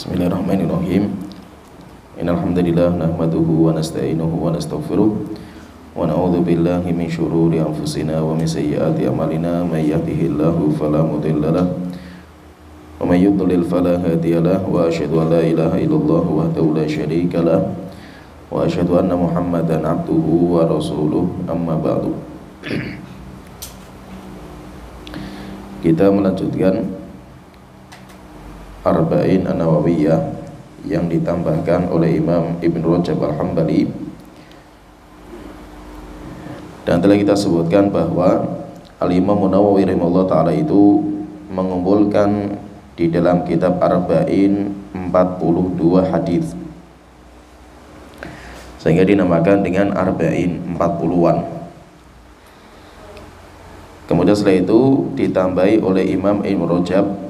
Bismillahirrahmanirrahim. Innal hamdalillah nahmaduhu wa nasta'inuhu wa nastaghfiruh wa na'udzu billahi min syururi anfusina wa min sayyiati a'malina may yahdihillahu fala mudilla lahu wa may yudlil fala hadiya lahu wa asyhadu an la ilaha illallah wahdahu la syarika lahu wa asyhadu anna Muhammadan abduhu wa rasuluh amma ba'du. Kita melanjutkan Arba'in An-Nawawiyah yang ditambahkan oleh Imam Ibn Rajab Al-Hambali. Dan telah kita sebutkan bahwa Al-Imam An-Nawawi rahimahullah ta'ala itu mengumpulkan di dalam kitab Arba'in 42 hadis, sehingga dinamakan dengan Arba'in 40-an. Kemudian setelah itu ditambahi oleh Imam Ibn Rajab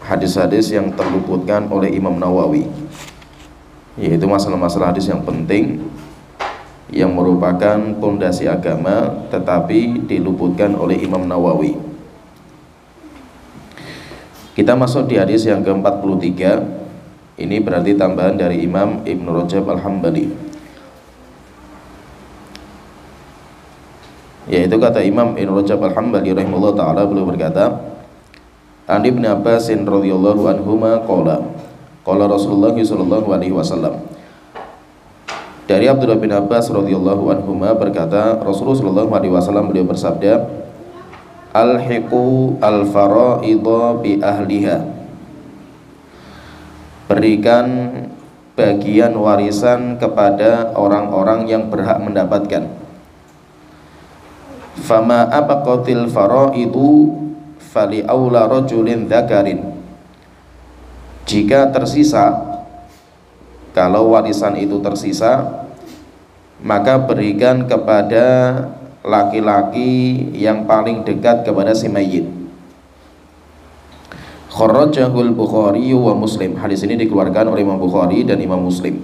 hadis-hadis yang terluputkan oleh Imam Nawawi, yaitu masalah-masalah hadis yang penting yang merupakan pondasi agama tetapi diluputkan oleh Imam Nawawi. Kita masuk di hadis yang ke-43. Ini berarti tambahan dari Imam Ibn Rajab Al-Hambali, yaitu kata Imam Ibn Rajab Al-Hambali rahimahullah ta'ala, beliau berkata, An Ibn Abbas radhiyallahu anhuma qala Rasulullah sallallahu alaihi wasallam. Dari Abdullah bin Abbas radhiyallahu anhuma berkata, Rasulullah sallallahu alaihi wasallam beliau bersabda, Alhiqu al-fara'idha bi ahliha. Berikan bagian warisan kepada orang-orang yang berhak mendapatkan. Fama abaqatil fara'idu fali aula rajulin dzakarin. Jika tersisa, kalau warisan itu tersisa, maka berikan kepada laki-laki yang paling dekat kepada si mayit. Kharrajahul Bukhari wa Muslim. Hadis ini dikeluarkan oleh Imam Bukhari dan Imam Muslim.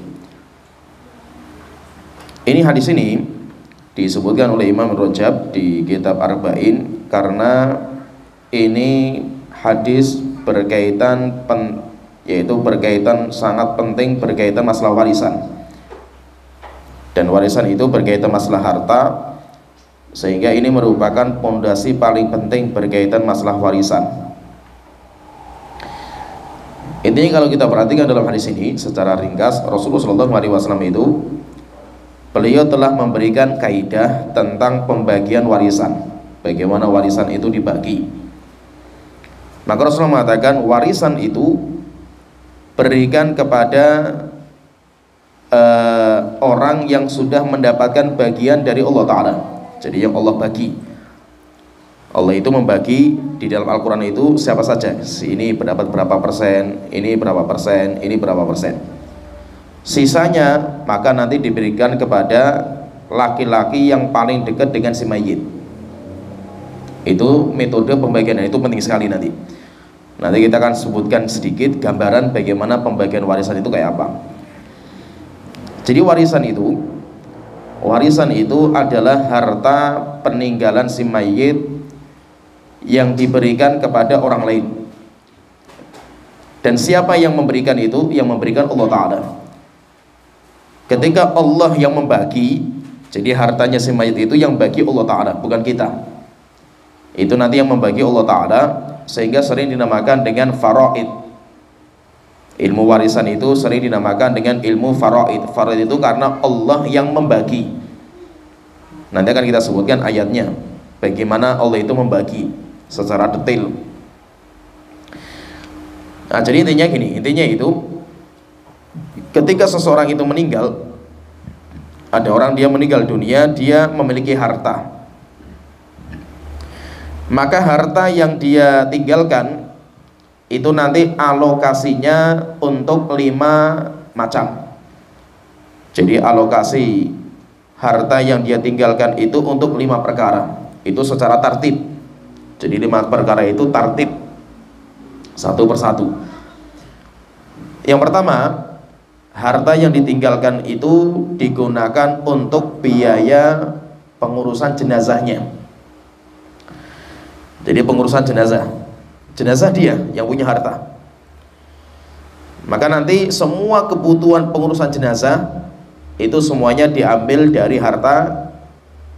Ini hadis ini disebutkan oleh Imam Rajab di kitab Arba'in karena ini hadis berkaitan yaitu berkaitan sangat penting, berkaitan masalah warisan, dan warisan itu berkaitan masalah harta, sehingga ini merupakan pondasi paling penting berkaitan masalah warisan. Intinya kalau kita perhatikan dalam hadis ini secara ringkas, Rasulullah SAW itu beliau telah memberikan kaidah tentang pembagian warisan, bagaimana warisan itu dibagi. Maka Rasulullah mengatakan warisan itu berikan kepada orang yang sudah mendapatkan bagian dari Allah Ta'ala. Jadi yang Allah bagi, Allah itu membagi di dalam Al-Quran itu siapa saja, ini berdapat berapa persen, ini berapa persen, ini berapa persen. Sisanya maka nanti diberikan kepada laki-laki yang paling dekat dengan si mayit. Itu metode pembagian, itu penting sekali. Nanti kita akan sebutkan sedikit gambaran bagaimana pembagian warisan itu kayak apa. Jadi warisan itu adalah harta peninggalan si mayit yang diberikan kepada orang lain. Dan siapa yang memberikan itu? Yang memberikan Allah Ta'ala. Ketika Allah yang membagi, jadi hartanya si mayit itu yang bagi Allah Ta'ala, bukan kita. Itu nanti yang membagi Allah Ta'ala, sehingga sering dinamakan dengan faraid. Ilmu warisan itu sering dinamakan dengan ilmu faraid. Faraid itu karena Allah yang membagi. Nanti akan kita sebutkan ayatnya, bagaimana Allah itu membagi secara detail. Nah, jadi intinya itu ketika seseorang itu meninggal, ada orang dia meninggal dunia, dia memiliki harta, maka harta yang dia tinggalkan itu nanti alokasinya untuk 5 macam. Jadi alokasi harta yang dia tinggalkan itu untuk 5 perkara, itu secara tartib. Jadi 5 perkara itu tartib satu persatu. Yang pertama, harta yang ditinggalkan itu digunakan untuk biaya pengurusan jenazahnya. Jadi pengurusan jenazah dia yang punya harta. Maka nanti semua kebutuhan pengurusan jenazah itu semuanya diambil dari harta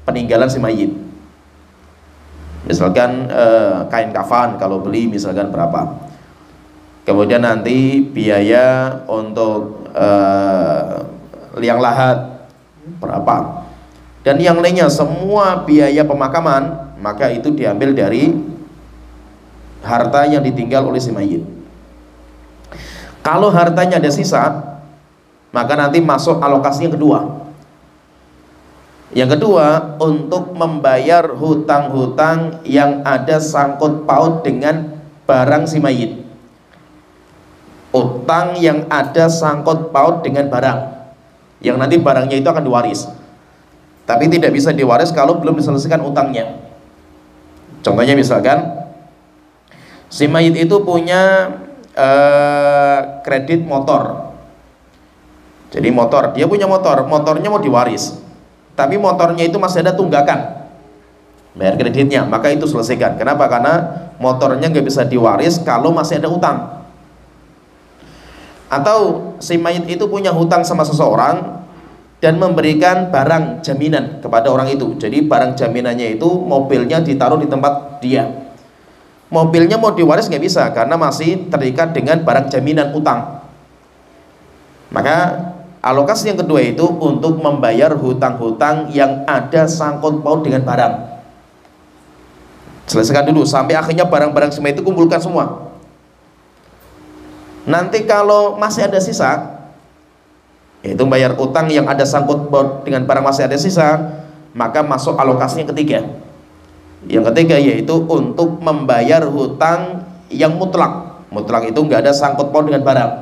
peninggalan si mayit. Misalkan kain kafan kalau beli misalkan berapa, kemudian nanti biaya untuk liang lahat berapa, dan yang lainnya semua biaya pemakaman, maka itu diambil dari harta yang ditinggal oleh si mayit. Kalau hartanya ada sisa, maka nanti masuk alokasi yang kedua. Yang kedua, untuk membayar hutang-hutang yang ada sangkut paut dengan barang si mayit. Utang yang ada sangkut paut dengan barang, yang nanti barangnya itu akan diwaris, tapi tidak bisa diwaris kalau belum diselesaikan utangnya. Contohnya misalkan si mayit itu punya kredit motor. Jadi motor, dia punya motor, motornya mau diwaris, tapi motornya itu masih ada tunggakan bayar kreditnya, maka itu selesaikan. Kenapa? Karena motornya nggak bisa diwaris kalau masih ada utang. Atau si mayit itu punya hutang sama seseorang dan memberikan barang jaminan kepada orang itu. Jadi barang jaminannya itu mobilnya ditaruh di tempat dia. Mobilnya mau diwaris nggak bisa karena masih terikat dengan barang jaminan utang. Maka alokasi yang kedua itu untuk membayar hutang-hutang yang ada sangkut paut dengan barang. Selesaikan dulu sampai akhirnya barang-barang semua itu kumpulkan semua. Nanti kalau masih ada sisa, yaitu bayar utang yang ada sangkut paut dengan barang masih ada sisa, maka masuk alokasi yang ketiga. Yang ketiga yaitu untuk membayar hutang yang mutlak. Mutlak itu nggak ada sangkut paut dengan barang.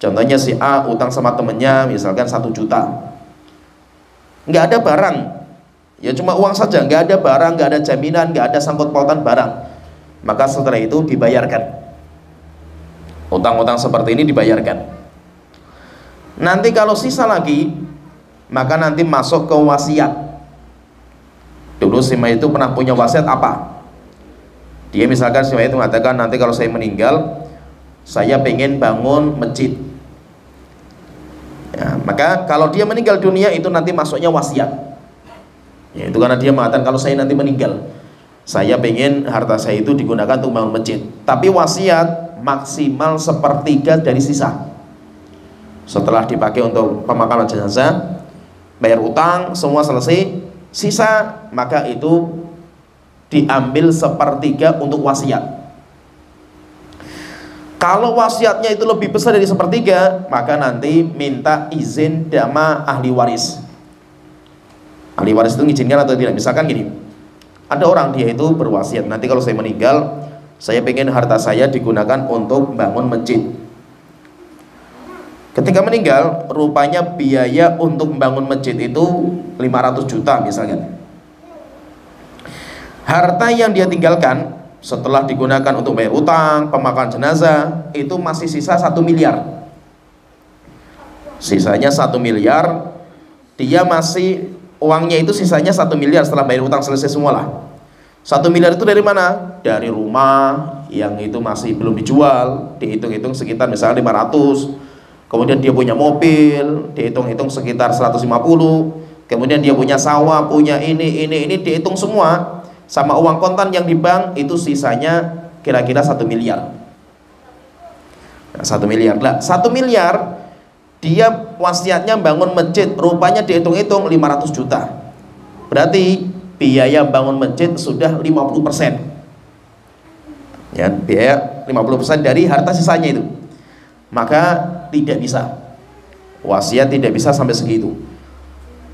Contohnya si A utang sama temennya misalkan 1 juta, nggak ada barang, ya cuma uang saja, nggak ada barang, nggak ada jaminan, nggak ada sangkut pautan barang. Maka setelah itu dibayarkan. Utang-utang seperti ini dibayarkan. Nanti kalau sisa lagi, maka nanti masuk ke wasiat. Dulu si mayit itu pernah punya wasiat apa? Dia misalkan si mayit itu mengatakan, nanti kalau saya meninggal, saya pengen bangun masjid. Ya, maka kalau dia meninggal dunia itu nanti masuknya wasiat. Ya, itu karena dia mengatakan kalau saya nanti meninggal, saya pengen harta saya itu digunakan untuk bangun masjid. Tapi wasiat maksimal 1/3 dari sisa. Setelah dipakai untuk pemakaman jenazah, bayar utang, semua selesai, sisa maka itu diambil 1/3 untuk wasiat. Kalau wasiatnya itu lebih besar dari 1/3, maka nanti minta izin sama ahli waris. Ahli waris itu mengizinkan atau tidak. Misalkan gini, ada orang dia itu berwasiat, nanti kalau saya meninggal, saya pengen harta saya digunakan untuk bangun masjid. Ketika meninggal, rupanya biaya untuk membangun masjid itu 500 juta misalnya. Harta yang dia tinggalkan setelah digunakan untuk bayar utang, pemakaman jenazah, itu masih sisa 1 miliar. Sisanya 1 miliar, dia masih uangnya itu sisanya 1 miliar setelah bayar utang selesai semua lah. 1 miliar itu dari mana? Dari rumah yang itu masih belum dijual, dihitung-hitung sekitar misalnya 500. Kemudian dia punya mobil, dihitung-hitung sekitar 150. Kemudian dia punya sawah, punya ini dihitung semua. Sama uang kontan yang di bank itu sisanya kira-kira 1 miliar. Nah, 1 miliar lah. 1 miliar dia wasiatnya bangun masjid, rupanya dihitung-hitung 500 juta. Berarti biaya bangun masjid sudah 50%. Ya, biaya 50% dari harta sisanya itu. Maka tidak bisa. Wasiat tidak bisa sampai segitu.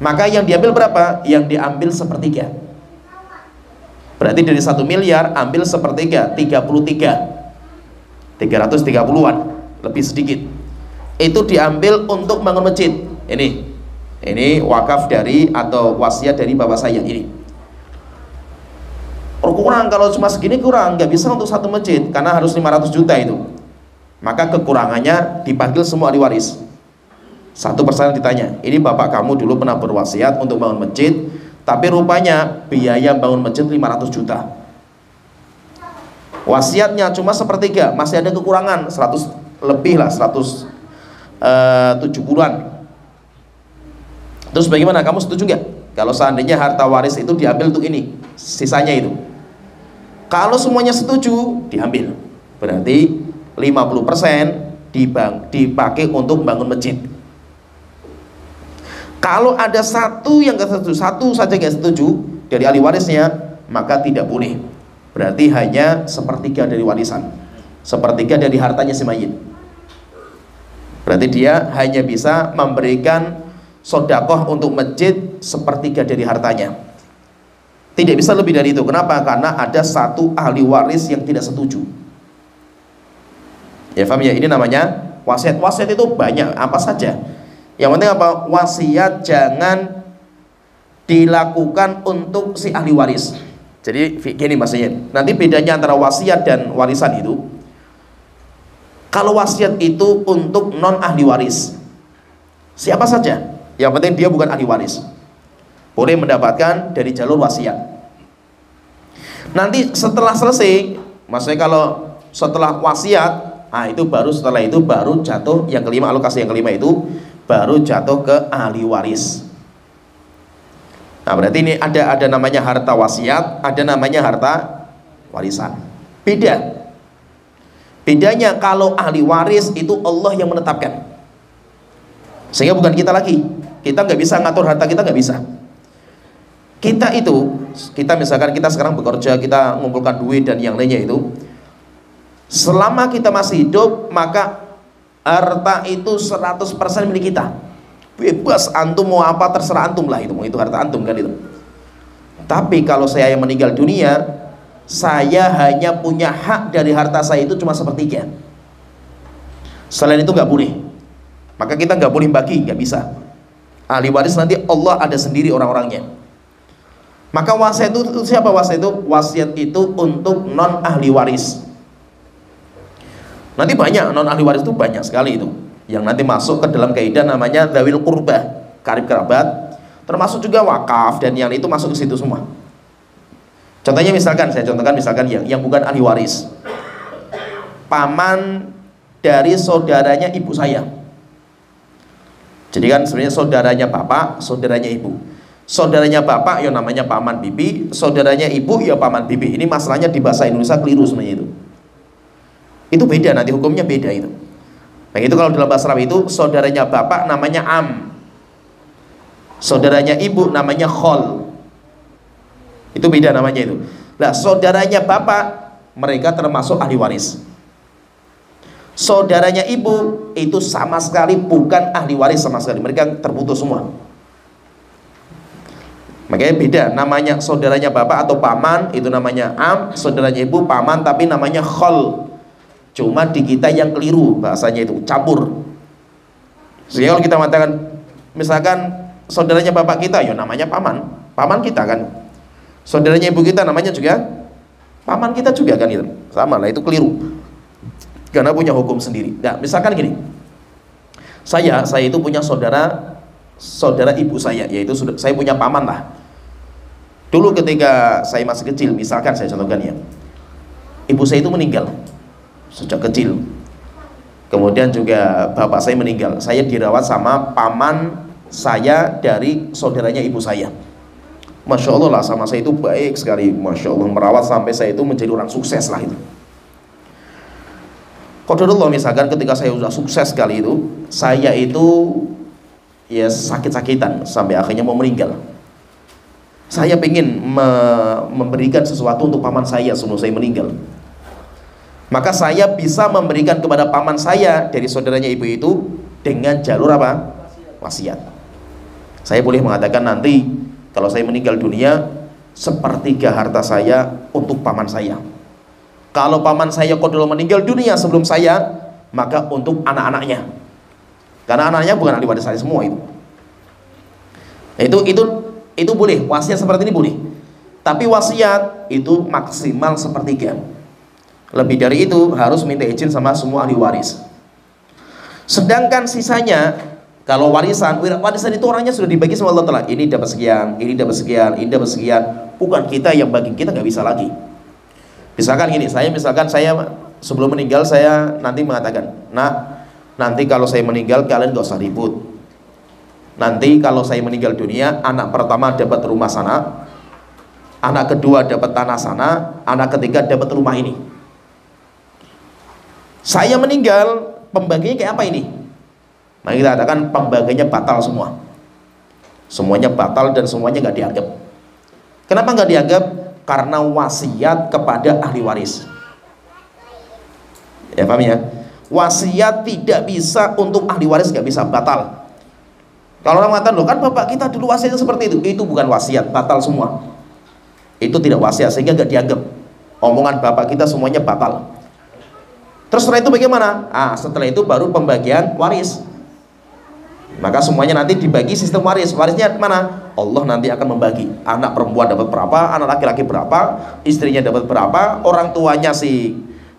Maka yang diambil berapa? Yang diambil 1/3. Berarti dari 1 miliar ambil 1/3, 330-an, lebih sedikit. Itu diambil untuk bangun masjid. Ini wakaf dari atau wasiat dari bapak saya ini. Kurang, kalau cuma segini kurang, nggak bisa untuk 1 masjid karena harus 500 juta itu. Maka kekurangannya dipanggil semua ahli waris. Satu persatu ditanya, ini bapak kamu dulu pernah berwasiat untuk bangun masjid, tapi rupanya biaya bangun masjid 500 juta. Wasiatnya cuma 1/3, masih ada kekurangan 100 lebih lah, 170-an. Terus bagaimana, kamu setuju nggak kalau seandainya harta waris itu diambil untuk ini, sisanya itu? Kalau semuanya setuju, diambil. Berarti 50% dipakai untuk membangun masjid. Kalau ada satu yang nggak setuju, satu saja nggak setuju dari ahli warisnya, maka tidak boleh. Berarti hanya sepertiga dari warisan, sepertiga dari hartanya si mayit. Berarti dia hanya bisa memberikan sodakoh untuk masjid sepertiga dari hartanya, tidak bisa lebih dari itu. Kenapa? Karena ada satu ahli waris yang tidak setuju. Ya paham ya, ini namanya wasiat. Wasiat itu banyak, apa saja. Yang penting apa? Wasiat jangan dilakukan untuk si ahli waris. Jadi gini maksudnya, nanti bedanya antara wasiat dan warisan itu, kalau wasiat itu untuk non ahli waris, siapa saja, yang penting dia bukan ahli waris, boleh mendapatkan dari jalur wasiat. Nanti setelah selesai, maksudnya kalau setelah wasiat, nah itu baru, setelah itu baru jatuh yang kelima, alokasi yang kelima itu baru jatuh ke ahli waris. Nah berarti ini ada namanya harta wasiat, ada namanya harta warisan. Bedanya kalau ahli waris itu Allah yang menetapkan, sehingga bukan kita lagi. Kita nggak bisa ngatur harta kita, nggak bisa. Kita misalkan kita sekarang bekerja, kita ngumpulkan duit dan yang lainnya itu, selama kita masih hidup, maka harta itu 100% milik kita. Bebas, antum mau apa terserah antum lah, itu harta antum kan itu. Tapi kalau saya yang meninggal dunia, saya hanya punya hak dari harta saya itu cuma sepertiga. Selain itu nggak boleh. Maka kita nggak boleh bagi, nggak bisa. Ahli waris nanti Allah ada sendiri orang-orangnya. Maka wasiat itu siapa? Wasiat itu untuk non ahli waris. Nanti banyak non ahli waris itu, banyak sekali itu yang nanti masuk ke dalam kaidah namanya dzawil qurbah, karib kerabat, termasuk juga wakaf dan yang itu masuk ke situ semua. Contohnya misalkan, saya contohkan misalkan yang bukan ahli waris, paman dari saudaranya ibu saya. Jadi kan sebenarnya saudaranya bapak, saudaranya ibu. Saudaranya bapak ya namanya paman bibi, saudaranya ibu ya paman bibi. Ini masalahnya di bahasa Indonesia keliru sebenarnya itu. Itu beda, nanti hukumnya beda itu. Nah itu kalau dalam bahasa Arab itu saudaranya bapak namanya am, saudaranya ibu namanya khol. Itu beda namanya itu. Nah saudaranya bapak mereka termasuk ahli waris. Saudaranya ibu itu sama sekali bukan ahli waris sama sekali, mereka terputus semua. Makanya beda, namanya saudaranya bapak atau paman itu namanya am, saudaranya ibu paman tapi namanya khol. Cuma di kita yang keliru bahasanya itu campur. Sehingga kalau kita mengatakan misalkan saudaranya bapak kita ya namanya paman, paman kita kan. Saudaranya ibu kita namanya juga paman kita juga kan, itu sama lah, itu keliru. Karena punya hukum sendiri. Nah, misalkan gini, saya itu punya saudara ibu saya, yaitu saya punya paman lah. Dulu ketika saya masih kecil, misalkan saya contohkan ya, ibu saya itu meninggal sejak kecil. Kemudian juga bapak saya meninggal. Saya dirawat sama paman saya dari saudaranya ibu saya. Masya Allah lah, sama saya itu baik sekali, Masya Allah, merawat sampai saya itu menjadi orang sukses lah itu. Qadarullah misalkan ketika saya sudah sukses sekali itu, saya itu ya sakit-sakitan sampai akhirnya mau meninggal. Saya ingin memberikan sesuatu untuk paman saya sebelum saya meninggal. Maka saya bisa memberikan kepada paman saya dari saudaranya ibu itu dengan jalur apa? Wasiat. Saya boleh mengatakan nanti kalau saya meninggal dunia, sepertiga harta saya untuk paman saya. Kalau paman saya kodol meninggal dunia sebelum saya, maka untuk anak-anaknya. Karena anaknya bukan ahli waris saya semua itu. Itu boleh, wasiat seperti ini boleh. Tapi wasiat itu maksimal sepertiga. Lebih dari itu harus minta izin sama semua ahli waris. Sedangkan sisanya, kalau warisan itu orangnya sudah dibagi sama Allah Ta'ala. Ini dapat sekian, ini dapat sekian, ini dapat sekian. Bukan kita yang bagi, kita nggak bisa lagi. Misalkan gini, saya sebelum meninggal saya nanti mengatakan, nah nanti kalau saya meninggal kalian gak usah ribut. Nanti kalau saya meninggal dunia, anak pertama dapat rumah sana, anak kedua dapat tanah sana, anak ketiga dapat rumah ini. Saya meninggal, pembagiannya kayak apa ini? Nah kita katakan pembagiannya batal semua. Semuanya batal dan semuanya nggak dianggap. Kenapa nggak dianggap? Karena wasiat kepada ahli waris. Ya paham ya? Wasiat tidak bisa untuk ahli waris, nggak bisa, batal. Kalau orang mengatakan, loh kan bapak kita dulu wasiatnya seperti itu bukan wasiat, batal semua. Itu tidak wasiat sehingga nggak dianggap. Omongan bapak kita semuanya batal. Terus setelah itu bagaimana? Setelah itu baru pembagian waris. Maka semuanya nanti dibagi sistem waris. Warisnya mana? Allah nanti akan membagi. Anak perempuan dapat berapa, anak laki-laki berapa, istrinya dapat berapa, orang tuanya si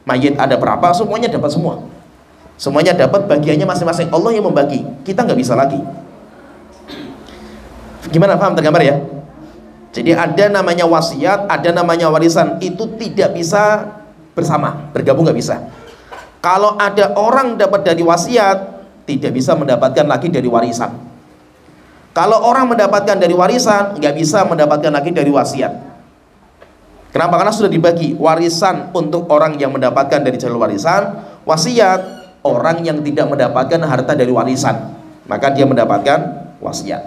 mayit ada berapa, semuanya dapat semua. Semuanya dapat bagiannya masing-masing. Allah yang membagi. Kita nggak bisa lagi. Gimana, paham tergambar ya? Jadi ada namanya wasiat, ada namanya warisan. Itu tidak bisa bersama, bergabung nggak bisa. Kalau ada orang dapat dari wasiat, tidak bisa mendapatkan lagi dari warisan. Kalau orang mendapatkan dari warisan, nggak bisa mendapatkan lagi dari wasiat. Kenapa? Karena sudah dibagi. Warisan untuk orang yang mendapatkan dari jalur warisan, wasiat orang yang tidak mendapatkan harta dari warisan, maka dia mendapatkan wasiat.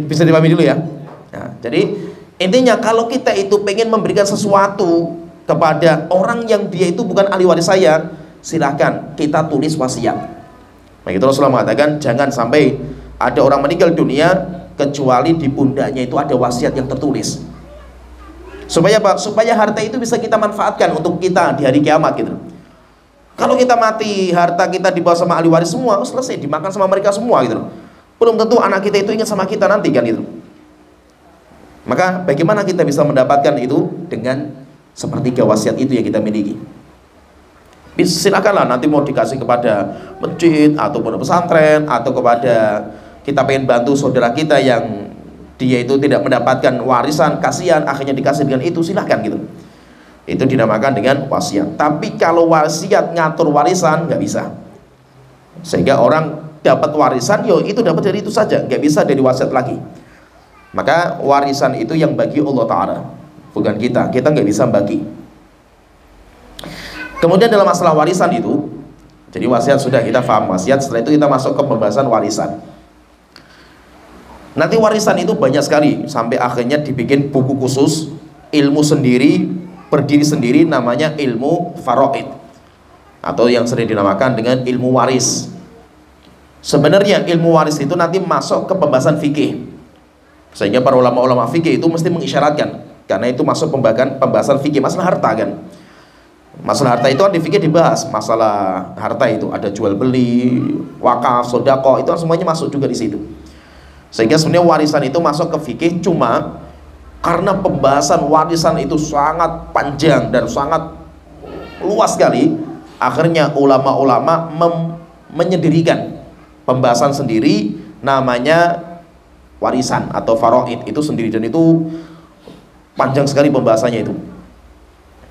Bisa dipahami dulu ya. Nah, jadi intinya kalau kita itu pengen memberikan sesuatu kepada orang yang dia itu bukan ahli waris saya, silahkan kita tulis wasiat. Nah itu Rasulullah mengatakan jangan sampai ada orang meninggal dunia kecuali di pundaknya itu ada wasiat yang tertulis. Supaya apa? Supaya harta itu bisa kita manfaatkan untuk kita di hari kiamat gitu. Kalau kita mati, harta kita dibawa sama ahli waris semua, selesai, dimakan sama mereka semua gitu. Belum tentu anak kita itu ingat sama kita nanti kan itu. Maka bagaimana kita bisa mendapatkan itu? Dengan sepertiga wasiat itu yang kita miliki. Silakanlah nanti mau dikasih kepada masjid atau pondok pesantren, atau kepada kita pengen bantu saudara kita yang dia itu tidak mendapatkan warisan, kasihan akhirnya dikasih dengan itu, silahkan gitu. Itu dinamakan dengan wasiat. Tapi kalau wasiat ngatur warisan nggak bisa. Sehingga orang dapat warisan, yo itu dapat dari itu saja, nggak bisa dari wasiat lagi. Maka warisan itu yang bagi Allah Ta'ala, bukan kita. Kita nggak bisa bagi. Kemudian dalam masalah warisan itu, jadi wasiat sudah kita paham wasiat, setelah itu kita masuk ke pembahasan warisan. Nanti warisan itu banyak sekali, sampai akhirnya dibikin buku khusus, ilmu sendiri, berdiri sendiri, namanya ilmu faraid, atau yang sering dinamakan dengan ilmu waris. Sebenarnya ilmu waris itu nanti masuk ke pembahasan fikih, sehingga para ulama-ulama fikih itu mesti mengisyaratkan, karena itu masuk pembahasan fikih, masalah harta kan. Masalah harta itu kan di fikih dibahas, masalah harta itu ada jual beli, wakaf, sodako, itu semuanya masuk juga di situ. Sehingga sebenarnya warisan itu masuk ke fikih, cuma karena pembahasan warisan itu sangat panjang dan sangat luas sekali, akhirnya ulama-ulama menyendirikan pembahasan sendiri, namanya warisan atau faraid itu sendiri, dan itu panjang sekali pembahasannya itu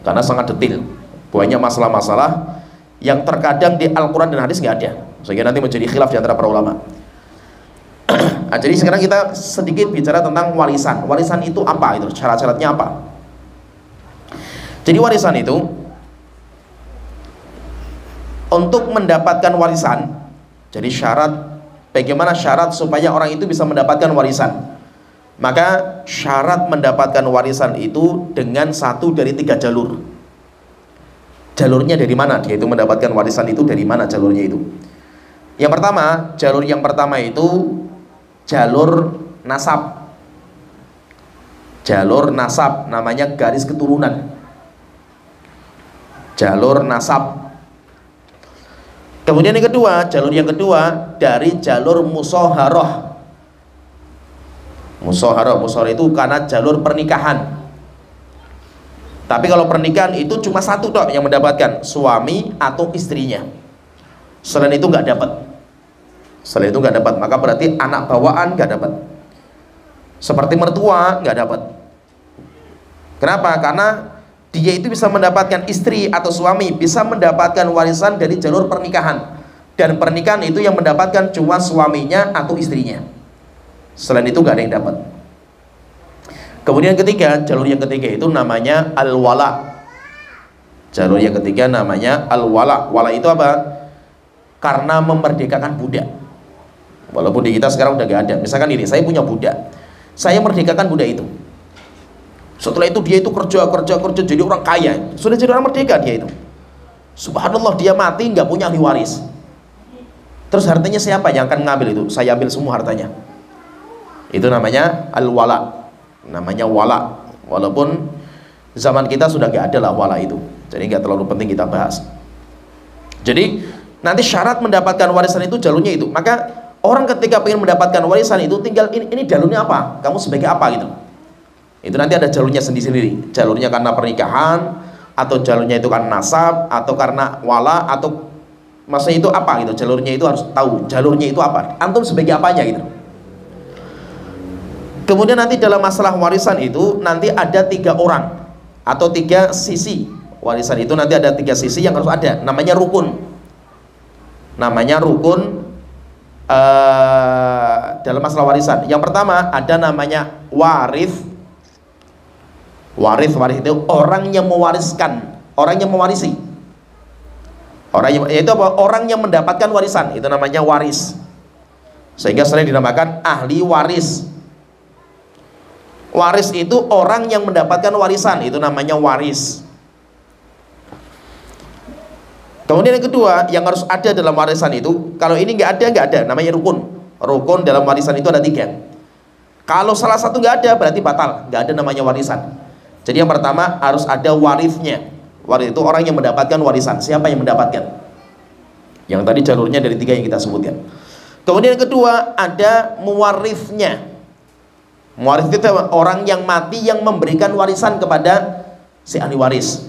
karena sangat detail, banyak masalah-masalah yang terkadang di Al-Quran dan hadis nggak ada, sehingga nanti menjadi khilaf di antara para ulama. Nah, jadi sekarang kita sedikit bicara tentang warisan. Warisan itu apa? Itu syarat-syaratnya apa? Jadi warisan itu, untuk mendapatkan warisan, jadi syarat, bagaimana syarat supaya orang itu bisa mendapatkan warisan? Maka syarat mendapatkan warisan itu dengan satu dari 3 jalur. Jalurnya dari mana dia itu mendapatkan warisan itu, dari mana jalurnya itu? Yang pertama, jalur yang pertama itu jalur nasab. Jalur nasab namanya garis keturunan. Jalur nasab. Kemudian yang kedua, jalur yang kedua dari jalur musaharah. Musaharah itu karena jalur pernikahan. Tapi kalau pernikahan itu cuma satu dok yang mendapatkan, suami atau istrinya. Selain itu nggak dapat. Selain itu nggak dapat, maka berarti anak bawaan nggak dapat. Seperti mertua nggak dapat. Kenapa? Karena dia itu bisa mendapatkan istri atau suami, bisa mendapatkan warisan dari jalur pernikahan, dan pernikahan itu yang mendapatkan cuma suaminya atau istrinya, selain itu nggak ada yang dapat. Kemudian ketiga, jalur yang ketiga itu namanya al-wala. Jalur yang ketiga namanya al-wala. Wala itu apa? Karena memerdekakan budak. Walaupun di kita sekarang udah gak ada. Misalkan ini, saya punya budak, saya merdekakan budak itu. Setelah itu dia itu kerja jadi orang kaya, sudah jadi orang merdeka dia itu. Subhanallah, dia mati nggak punya ahli waris. Terus hartanya siapa yang akan ngambil itu? Saya ambil semua hartanya. Itu namanya al-wala. Namanya wala. Walaupun zaman kita sudah gak ada lah wala itu, jadi nggak terlalu penting kita bahas. Jadi nanti syarat mendapatkan warisan itu jalurnya itu. Maka orang ketika ingin mendapatkan warisan itu tinggal ini jalurnya apa, kamu sebagai apa gitu. Itu nanti ada jalurnya sendiri-sendiri. Jalurnya karena pernikahan, atau jalurnya itu karena nasab, atau karena wala, atau maksudnya itu apa gitu. Jalurnya itu harus tahu jalurnya itu apa, antum sebagai apanya gitu. Kemudian nanti dalam masalah warisan itu nanti ada 3 orang atau 3 sisi. Warisan itu nanti ada 3 sisi yang harus ada. Namanya rukun. Namanya rukun dalam masalah warisan. Yang pertama ada namanya waris. Waris itu orang yang mewariskan, orang yang mewarisi. Yaitu apa? Orang yang mendapatkan warisan, itu namanya waris. Sehingga sering dinamakan ahli waris. Waris itu orang yang mendapatkan warisan, itu namanya waris. Kemudian yang kedua yang harus ada dalam warisan itu, kalau ini nggak ada, namanya rukun. Rukun dalam warisan itu ada 3. Kalau salah satu nggak ada, berarti batal, nggak ada namanya warisan. Jadi yang pertama harus ada warisnya. Waris itu orang yang mendapatkan warisan. Siapa yang mendapatkan? Yang tadi jalurnya dari 3 yang kita sebutkan. Kemudian yang kedua ada muwarisnya. Muwaris itu orang yang mati yang memberikan warisan kepada si ahli waris.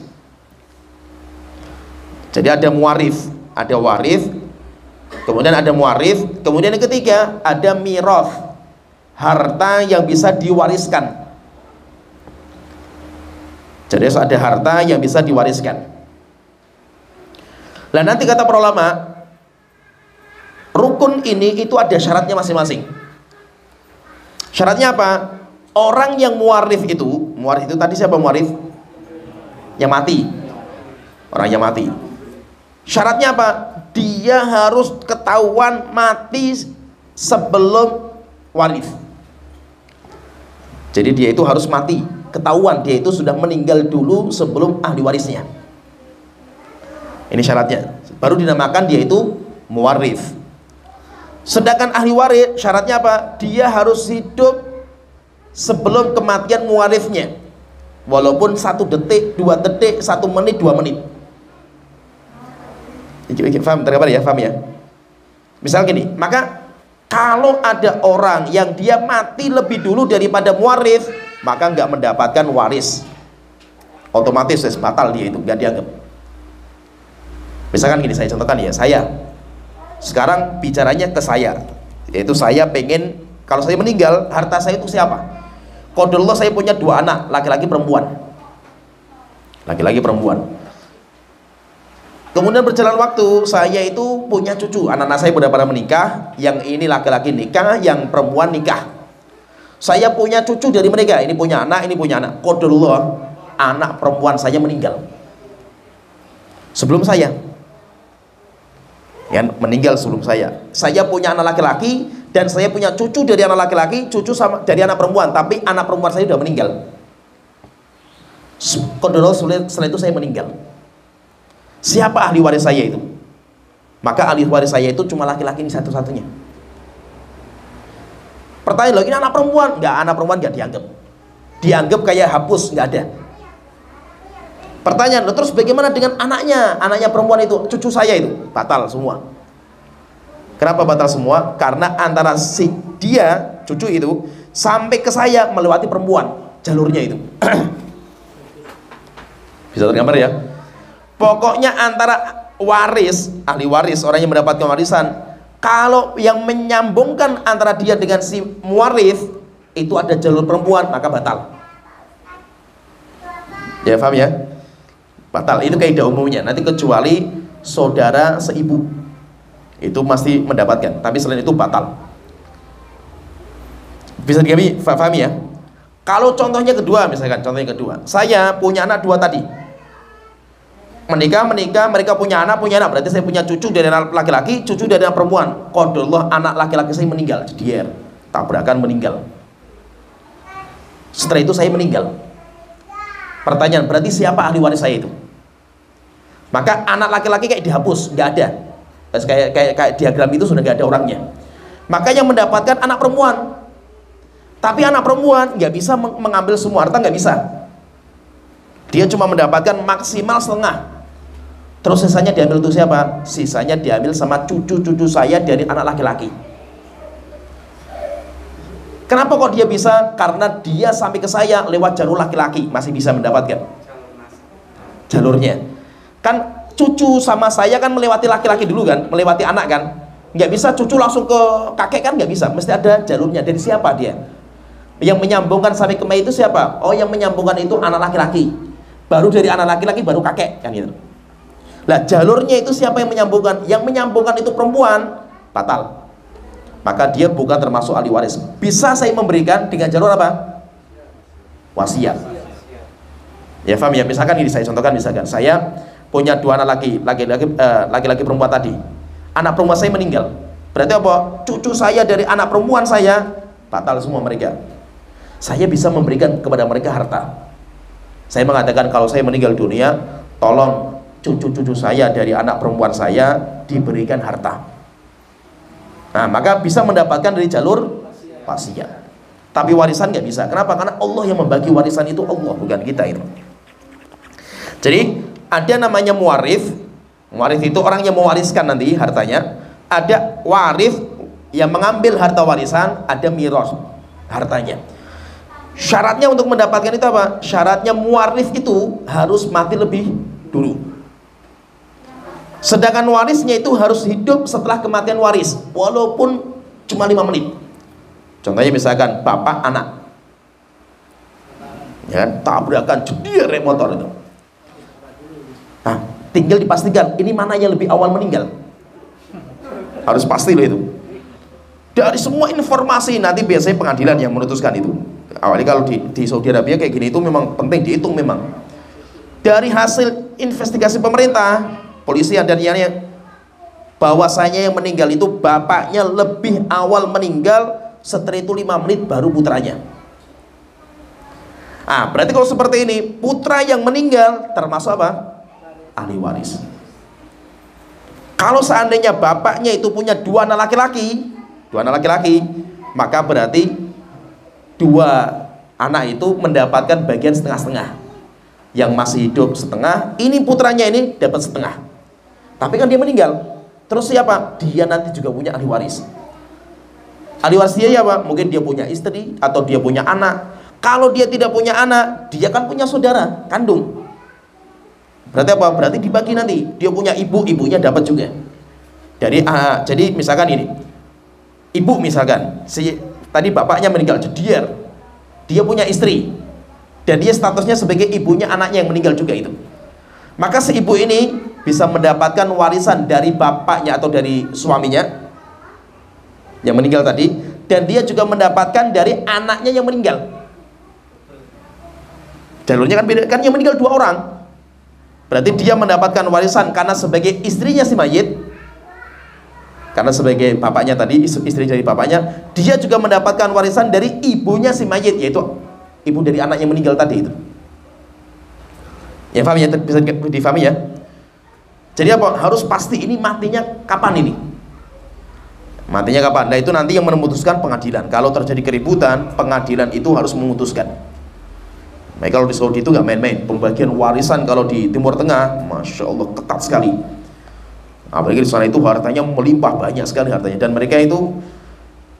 Jadi ada muwaris, ada waris, kemudian ada muwaris, kemudian yang ketiga ada mirath, harta yang bisa diwariskan. Jadi ada harta yang bisa diwariskan. Nah nanti kata para ulama, rukun ini itu ada syaratnya masing-masing. Syaratnya apa? Orang yang muwaris itu tadi siapa muwaris? Yang mati. Orang yang mati. Syaratnya apa? Dia harus ketahuan mati sebelum waris. Jadi dia itu harus mati, ketahuan dia itu sudah meninggal dulu sebelum ahli warisnya. Ini syaratnya. Baru dinamakan dia itu muwaris. Sedangkan ahli waris syaratnya apa? Dia harus hidup sebelum kematian muwarisnya, walaupun 1 detik, 2 detik, 1 menit, 2 menit. Faham tergambar ya? Faham ya? Misal gini, maka kalau ada orang yang dia mati lebih dulu daripada muwaris, maka nggak mendapatkan waris, otomatis batal dia itu, nggak dianggap. Misalkan gini, saya contohkan ya, saya sekarang bicaranya ke saya, yaitu saya pengen kalau saya meninggal harta saya itu siapa? Qadarullah saya punya 2 anak, laki-laki perempuan. Laki-laki perempuan. Kemudian berjalan waktu, saya itu punya cucu, anak-anak saya sudah pada menikah, yang ini laki-laki nikah, yang perempuan nikah. Saya punya cucu dari mereka, ini punya anak, ini punya anak. Qadarullah anak perempuan saya meninggal sebelum saya. Yang meninggal sebelum saya. Saya punya anak laki-laki dan saya punya cucu dari anak laki-laki, cucu sama dari anak perempuan, tapi anak perempuan saya sudah meninggal. Qadarullah setelah itu saya meninggal. Siapa ahli waris saya itu? Maka ahli waris saya itu cuma laki-laki ini satu-satunya. Pertanyaan lagi, ini anak perempuan? Enggak, anak perempuan enggak dianggap. Dianggap kayak hapus, enggak ada. Pertanyaan, terus bagaimana dengan anaknya? Anaknya perempuan itu, cucu saya itu, batal semua. Kenapa batal semua? Karena antara si dia, cucu itu, sampai ke saya melewati perempuan, jalurnya itu. Bisa tergambar ya? Pokoknya antara waris, ahli waris, orang yang mendapatkan warisan, kalau yang menyambungkan antara dia dengan si muwaris itu ada jalur perempuan, maka batal. Ya paham ya? Batal, itu kaidah umumnya. Nanti kecuali saudara seibu itu masih mendapatkan, tapi selain itu batal. Bisa dipahami ya? Kalau contohnya kedua, misalkan contohnya kedua, saya punya anak dua tadi, menikah, mereka punya anak, berarti saya punya cucu dari anak laki-laki, cucu dari anak perempuan. Qadarullah anak laki-laki saya meninggal, jedier, tabrakan meninggal. Setelah itu saya meninggal. Pertanyaan, berarti siapa ahli waris saya itu? Maka anak laki-laki kayak dihapus, nggak ada. Kayak diagram itu sudah nggak ada orangnya. Maka yang mendapatkan anak perempuan. Tapi anak perempuan nggak bisa mengambil semua harta, nggak bisa. Dia cuma mendapatkan maksimal setengah. Terus sisanya diambil untuk siapa? Sisanya diambil sama cucu-cucu saya dari anak laki-laki. Kenapa kok dia bisa? Karena dia sampai ke saya lewat jalur laki-laki, masih bisa mendapatkan jalurnya. Kan cucu sama saya kan melewati laki-laki dulu kan, melewati anak kan. Nggak bisa cucu langsung ke kakek kan, nggak bisa. Mesti ada jalurnya. Dari siapa dia? Yang menyambungkan sampai ke mayit itu siapa? Oh, yang menyambungkan itu anak laki-laki. Baru dari anak laki-laki baru kakek kan gitu. Lah jalurnya itu siapa yang menyambungkan? Yang menyambungkan itu perempuan, batal. Maka dia bukan termasuk ahli waris. Bisa saya memberikan dengan jalur apa? Wasiat. Ya paham ya? Misalkan ini saya contohkan, misalkan saya punya dua anak laki-laki perempuan tadi. Anak perempuan saya meninggal. Berarti apa? Cucu saya dari anak perempuan saya batal semua mereka. Saya bisa memberikan kepada mereka harta. Saya mengatakan kalau saya meninggal dunia, tolong cucu-cucu saya dari anak perempuan saya diberikan harta. Nah, maka bisa mendapatkan dari jalur wasiat. Tapi warisan nggak bisa. Kenapa? Karena Allah yang membagi warisan itu, Allah, bukan kita itu. Jadi ada namanya muwarif. Muwarif itu orang yang mewariskan nanti hartanya. Ada warif yang mengambil harta warisan, ada miros hartanya. Syaratnya untuk mendapatkan itu apa? Syaratnya muwarif itu harus mati lebih dulu. Sedangkan warisnya itu harus hidup setelah kematian waris, walaupun cuma 5 menit. Contohnya misalkan bapak anak, ya tabrakan jedier motor itu. Nah, tinggal dipastikan ini mana yang lebih awal meninggal. Harus pasti loh itu. Dari semua informasi nanti biasanya pengadilan yang memutuskan itu. Awalnya kalau di Saudi Arabia kayak gini itu memang penting dihitung memang. Dari hasil investigasi pemerintah, polisi dan yang bahwasanya yang meninggal itu bapaknya lebih awal meninggal, setelah itu 5 menit baru putranya. Ah, berarti kalau seperti ini putra yang meninggal termasuk apa? Ahli waris. Kalau seandainya bapaknya itu punya 2 anak laki-laki, maka berarti 2 anak itu mendapatkan bagian setengah-setengah. Yang masih hidup setengah, ini putranya ini dapat setengah. Tapi kan dia meninggal. Terus siapa? Dia nanti juga punya ahli waris. Ahli waris dia apa? Mungkin dia punya istri atau dia punya anak. Kalau dia tidak punya anak, dia kan punya saudara kandung. Berarti apa? Berarti dibagi nanti. Dia punya ibu, ibunya dapat juga. Jadi misalkan ini, ibu misalkan, tadi bapaknya meninggal, jedier. Dia punya istri, dan dia statusnya sebagai ibunya anaknya yang meninggal juga itu. Maka si ibu ini bisa mendapatkan warisan dari bapaknya atau dari suaminya yang meninggal tadi, dan dia juga mendapatkan dari anaknya yang meninggal. Jalurnya kan beda, kan yang meninggal 2 orang. Berarti dia mendapatkan warisan karena sebagai istrinya si mayit, karena sebagai bapaknya tadi, istri dari bapaknya, dia juga mendapatkan warisan dari ibunya si mayit, yaitu ibu dari anak yang meninggal tadi itu. Ya paham ya? Bisa difahami ya? Jadi apa? Harus pasti ini matinya kapan ini? Matinya kapan? Nah itu nanti yang memutuskan pengadilan. Kalau terjadi keributan, pengadilan itu harus memutuskan. Nah, kalau di Saudi itu nggak main-main. Pembagian warisan kalau di Timur Tengah, masya Allah ketat sekali. Apalagi di sana itu hartanya melimpah, banyak sekali hartanya. Dan mereka itu,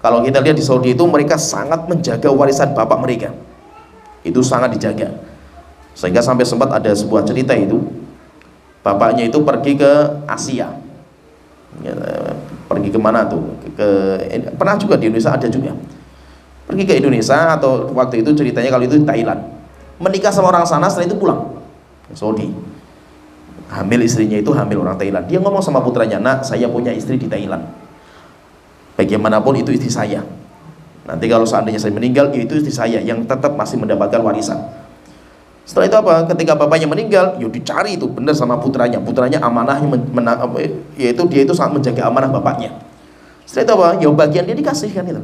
kalau kita lihat di Saudi itu, mereka sangat menjaga warisan bapak mereka. Itu sangat dijaga. Sehingga sampai sempat ada sebuah cerita itu, bapaknya itu pergi ke Asia. Ya, pergi kemana tuh? Pernah juga di Indonesia ada juga. Pergi ke Indonesia atau waktu itu ceritanya kalau itu di Thailand. menikah sama orang sana, setelah itu pulang Saudi. Hamil istrinya itu hamil orang Thailand. Dia ngomong sama putranya, "Nak, saya punya istri di Thailand. Bagaimanapun itu istri saya. Nanti kalau seandainya saya meninggal, itu istri saya yang tetap masih mendapatkan warisan." Setelah itu apa? Ketika bapaknya meninggal, yuk dicari itu benar sama putranya. Putranya amanahnya yaitu dia itu sangat menjaga amanah bapaknya. Setelah itu apa? Ya bagian dia dikasihkan itu.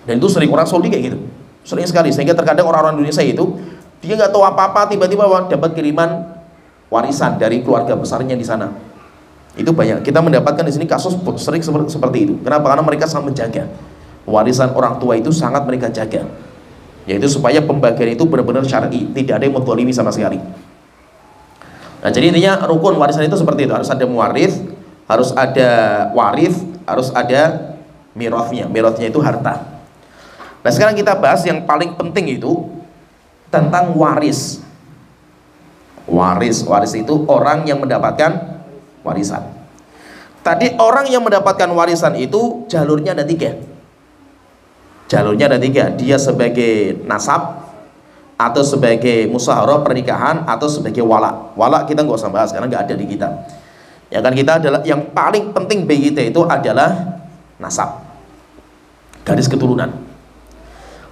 Dan itu sering orang Saudi kayak gitu. Sering sekali, sehingga terkadang orang-orang Indonesia itu dia nggak tahu apa-apa, tiba-tiba dapat kiriman warisan dari keluarga besarnya di sana. Itu banyak. Kita mendapatkan di sini kasus sering seperti itu. Kenapa? Karena mereka sangat menjaga warisan orang tua, itu sangat mereka jaga. Yaitu supaya pembagian itu benar-benar syar'i, tidak ada yang menzalimi sama sekali. Nah, jadi intinya rukun warisan itu seperti itu. Harus ada muwaris, harus ada waris, harus ada mirathnya. Mirathnya itu harta. Nah, sekarang kita bahas yang paling penting itu tentang waris. Waris itu orang yang mendapatkan warisan. Tadi orang yang mendapatkan warisan itu jalurnya ada 3. Jalurnya ada 3. Dia sebagai nasab, atau sebagai musyawarah pernikahan, atau sebagai wala. Wala kita nggak usah bahas karena nggak ada di kita. Ya kan, kita adalah yang paling penting bagi kita itu adalah nasab, garis keturunan.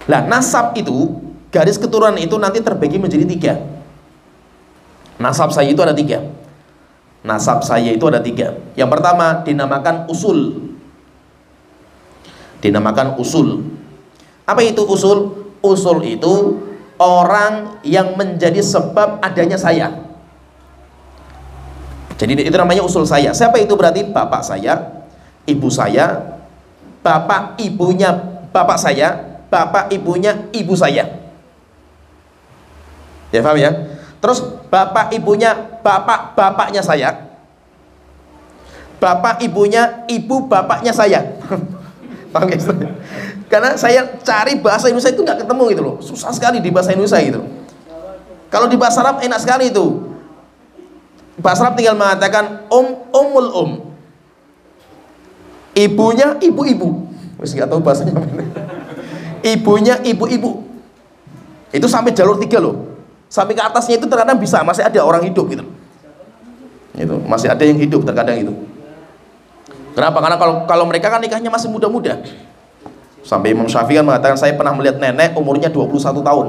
Nah, nasab itu, garis keturunan itu nanti terbagi menjadi 3. Nasab saya itu ada 3. Nasab saya itu ada 3. Yang pertama dinamakan usul. Dinamakan usul. Apa itu usul? Usul itu orang yang menjadi sebab adanya saya. Jadi itu namanya usul saya. Siapa itu? Berarti bapak saya, ibu saya, bapak ibunya bapak saya, bapak ibunya ibu saya. Ya, paham ya? Terus bapak ibunya bapaknya saya, bapak ibunya ibu bapaknya saya. Paham ya? Karena saya cari bahasa Indonesia itu nggak ketemu gitu loh, susah sekali di bahasa Indonesia gitu. Kalau di bahasa Arab enak sekali itu. Bahasa Arab tinggal mengatakan umul ibunya ibu-ibu. Wis nggak tahu bahasanya apa. Ibunya ibu-ibu. Itu sampai jalur 3 loh. Sampai ke atasnya itu terkadang bisa masih ada orang hidup gitu. Itu masih ada yang hidup terkadang itu. Kenapa? Karena kalau mereka kan nikahnya masih muda-muda. Sampai Imam Syafi'i kan mengatakan, saya pernah melihat nenek umurnya 21 tahun.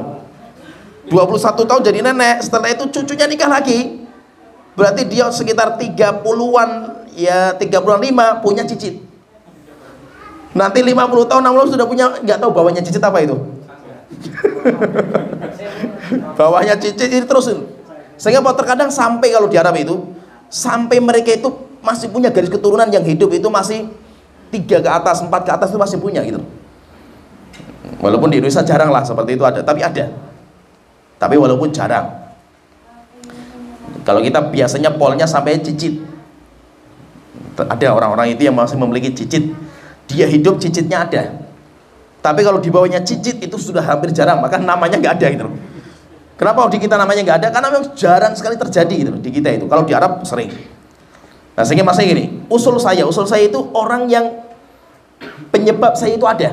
21 tahun jadi nenek, setelah itu cucunya nikah lagi. Berarti dia sekitar 30-an, ya 35 punya cicit. Nanti 50 tahun 60 sudah punya, nggak tahu bawahnya cicit apa itu. Bawahnya cicit ini terus. Sehingga terkadang sampai kalau di Arab itu, sampai mereka itu masih punya garis keturunan yang hidup itu masih 3 ke atas, 4 ke atas itu masih punya gitu. Walaupun di Indonesia jarang lah seperti itu ada, tapi ada. Tapi walaupun jarang. Kalau kita biasanya polnya sampai cicit. Ada orang-orang itu yang masih memiliki cicit. Dia hidup cicitnya ada. Tapi kalau di bawahnya cicit itu sudah hampir jarang, maka namanya nggak ada gitu. Kenapa di kita namanya nggak ada? Karena memang jarang sekali terjadi gitu di kita itu. Kalau di Arab sering. Nah, sehingga masanya gini, usul saya itu orang yang penyebab saya itu ada,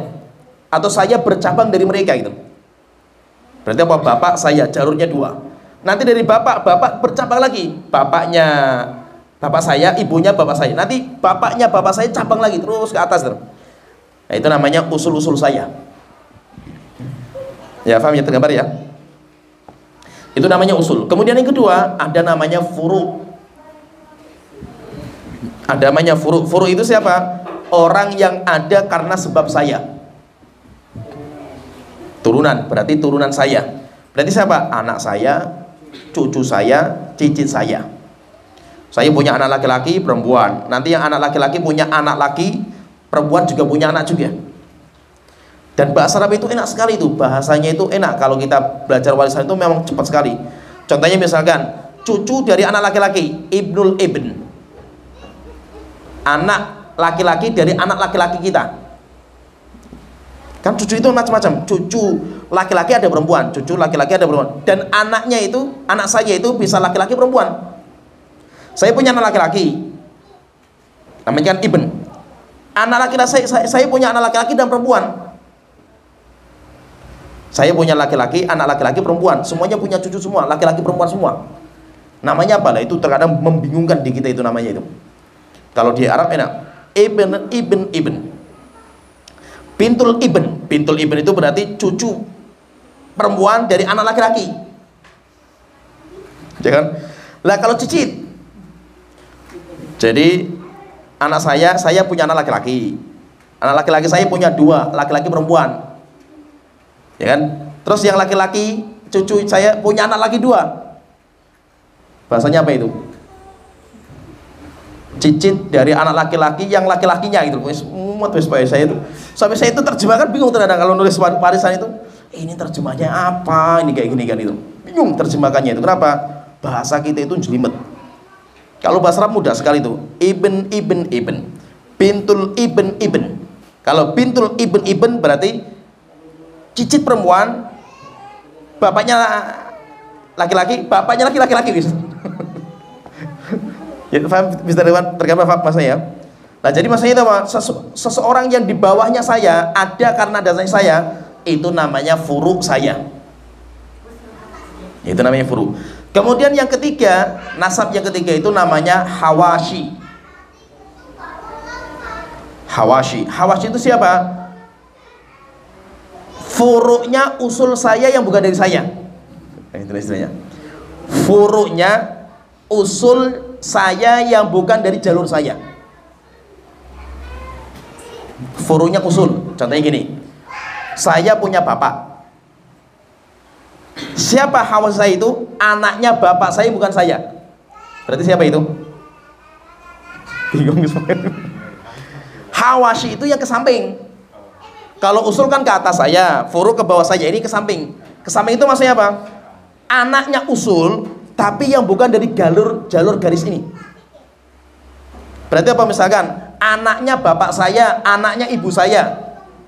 atau saya bercabang dari mereka gitu. Berarti apa? Bapak saya jalurnya 2. Nanti dari bapak bercabang lagi. Bapaknya bapak saya, ibunya bapak saya. Nanti bapaknya bapak saya cabang lagi terus ke atas terus. Nah, itu namanya usul-usul saya. Ya, paham ya, tergambar ya? Itu namanya usul. Kemudian yang kedua, ada namanya furu'. Ada namanya furu'. Furu' itu siapa? Orang yang ada karena sebab saya. Turunan, berarti turunan saya. Berarti siapa? Anak saya, cucu saya, cicit saya. Saya punya anak laki-laki, perempuan. Nanti yang anak laki-laki punya anak laki, perempuan juga punya anak juga. Dan bahasa Arab itu enak sekali itu. Bahasanya itu enak. Kalau kita belajar warisan itu memang cepat sekali. Contohnya misalkan, cucu dari anak laki-laki, ibnul ibn. Anak laki-laki dari anak laki-laki kita. Kan cucu itu macam-macam. Cucu laki-laki ada perempuan, cucu laki-laki ada perempuan. Dan anaknya itu, anak saya itu bisa laki-laki perempuan. Saya punya anak laki-laki, namanya kan ibn. Anak laki-laki saya punya anak laki-laki dan perempuan. Saya punya laki-laki, anak laki-laki, perempuan, semuanya punya cucu semua, laki-laki perempuan semua. Namanya apa lah? Itu terkadang membingungkan di kita itu namanya itu. Kalau di Arab enak, ibn. Bintul ibn itu berarti cucu perempuan dari anak laki-laki. Jangan. Lah kalau cicit. Jadi anak saya punya anak laki-laki. Anak laki-laki saya punya 2, laki-laki perempuan. Ya kan? Terus yang laki-laki cucu saya punya anak laki 2. Bahasanya apa itu? Cicit dari anak laki-laki yang laki-lakinya gitu. Saya itu sampai saya itu terjemahkan bingung terkadang kalau nulis warisan itu. Ini terjemahnya apa? Ini kayak gini kan itu. Bingung terjemahkannya itu. Kenapa? Bahasa kita itu jelimet. Kalau bahasa Arab mudah sekali itu. Ibn. Bintul ibn. Kalau bintul ibn berarti cicit perempuan, bapaknya laki-laki, bapaknya laki-laki bisa. Ya, bisa tergambar maksudnya ya. Nah, jadi maksudnya itu apa? Seseorang yang di bawahnya saya ada karena dasarnya saya, itu namanya furu saya. Itu namanya furu. Kemudian yang ketiga, nasab yang ketiga itu namanya hawashi. Hawashi itu siapa? Furu'nya usul saya yang bukan dari saya. Itu istilahnya. Furu'nya usul saya yang bukan dari jalur saya. Furu'nya usul. Contohnya gini. Saya punya bapak. Siapa hawashi saya itu? Anaknya bapak saya bukan saya. Berarti siapa itu? Bingung semuanya. Hawashi itu yang ke samping. Kalau usul kan ke atas saya, furu ke bawah saya, ini ke samping. Ke samping itu maksudnya apa? Anaknya usul, tapi yang bukan dari jalur garis ini. Berarti apa? Misalkan anaknya bapak saya, anaknya ibu saya,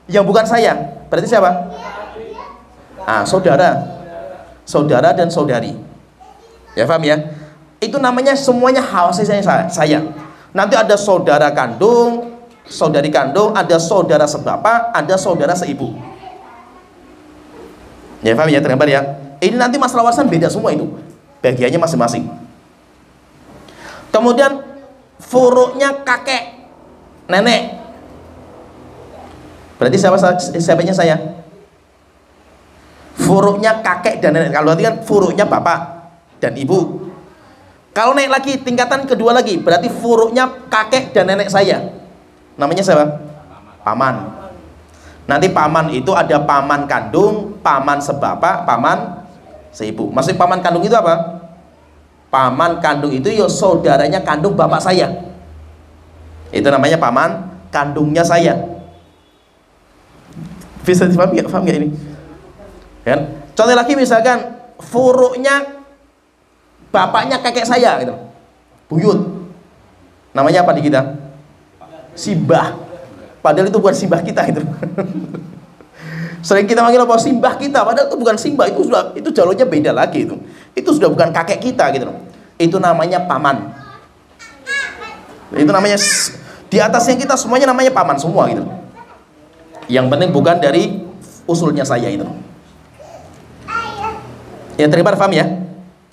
yang bukan saya. Berarti siapa? Saudara dan saudari. Ya paham ya? Itu namanya semuanya hawashi saya. Nanti ada saudara kandung, saudari kandung, ada saudara sebapak, ada saudara seibu. Ya paham ya, tergambar ya. Ini nanti masalah warisan beda semua itu, bagiannya masing-masing. Kemudian furu'nya kakek, nenek. Berarti siapanya saya? Furu'nya kakek dan nenek. Kalau berarti kan furu'nya bapak dan ibu. Kalau naik lagi tingkatan kedua lagi, berarti furu'nya kakek dan nenek saya. Namanya siapa? Paman. Nanti paman itu ada paman kandung, paman sebapak, paman seibu. Maksud paman kandung itu apa? Paman kandung itu ya saudaranya kandung bapak saya. Itu namanya paman kandungnya saya. Bisa dipahami nggak? Paham nggak ini? Kan? Contoh lagi misalkan furu'nya bapaknya kakek saya gitu. Buyut. Namanya apa di kita? Simbah. Padahal itu bukan simbah kita itu. Sering kita manggil apa? Simbah kita, padahal itu bukan simbah, itu jalurnya beda lagi itu. Itu sudah bukan kakek kita gitu. Itu namanya paman. Itu namanya di atasnya kita semuanya namanya paman semua gitu. Yang penting bukan dari usulnya saya itu. Ya terima paham ya?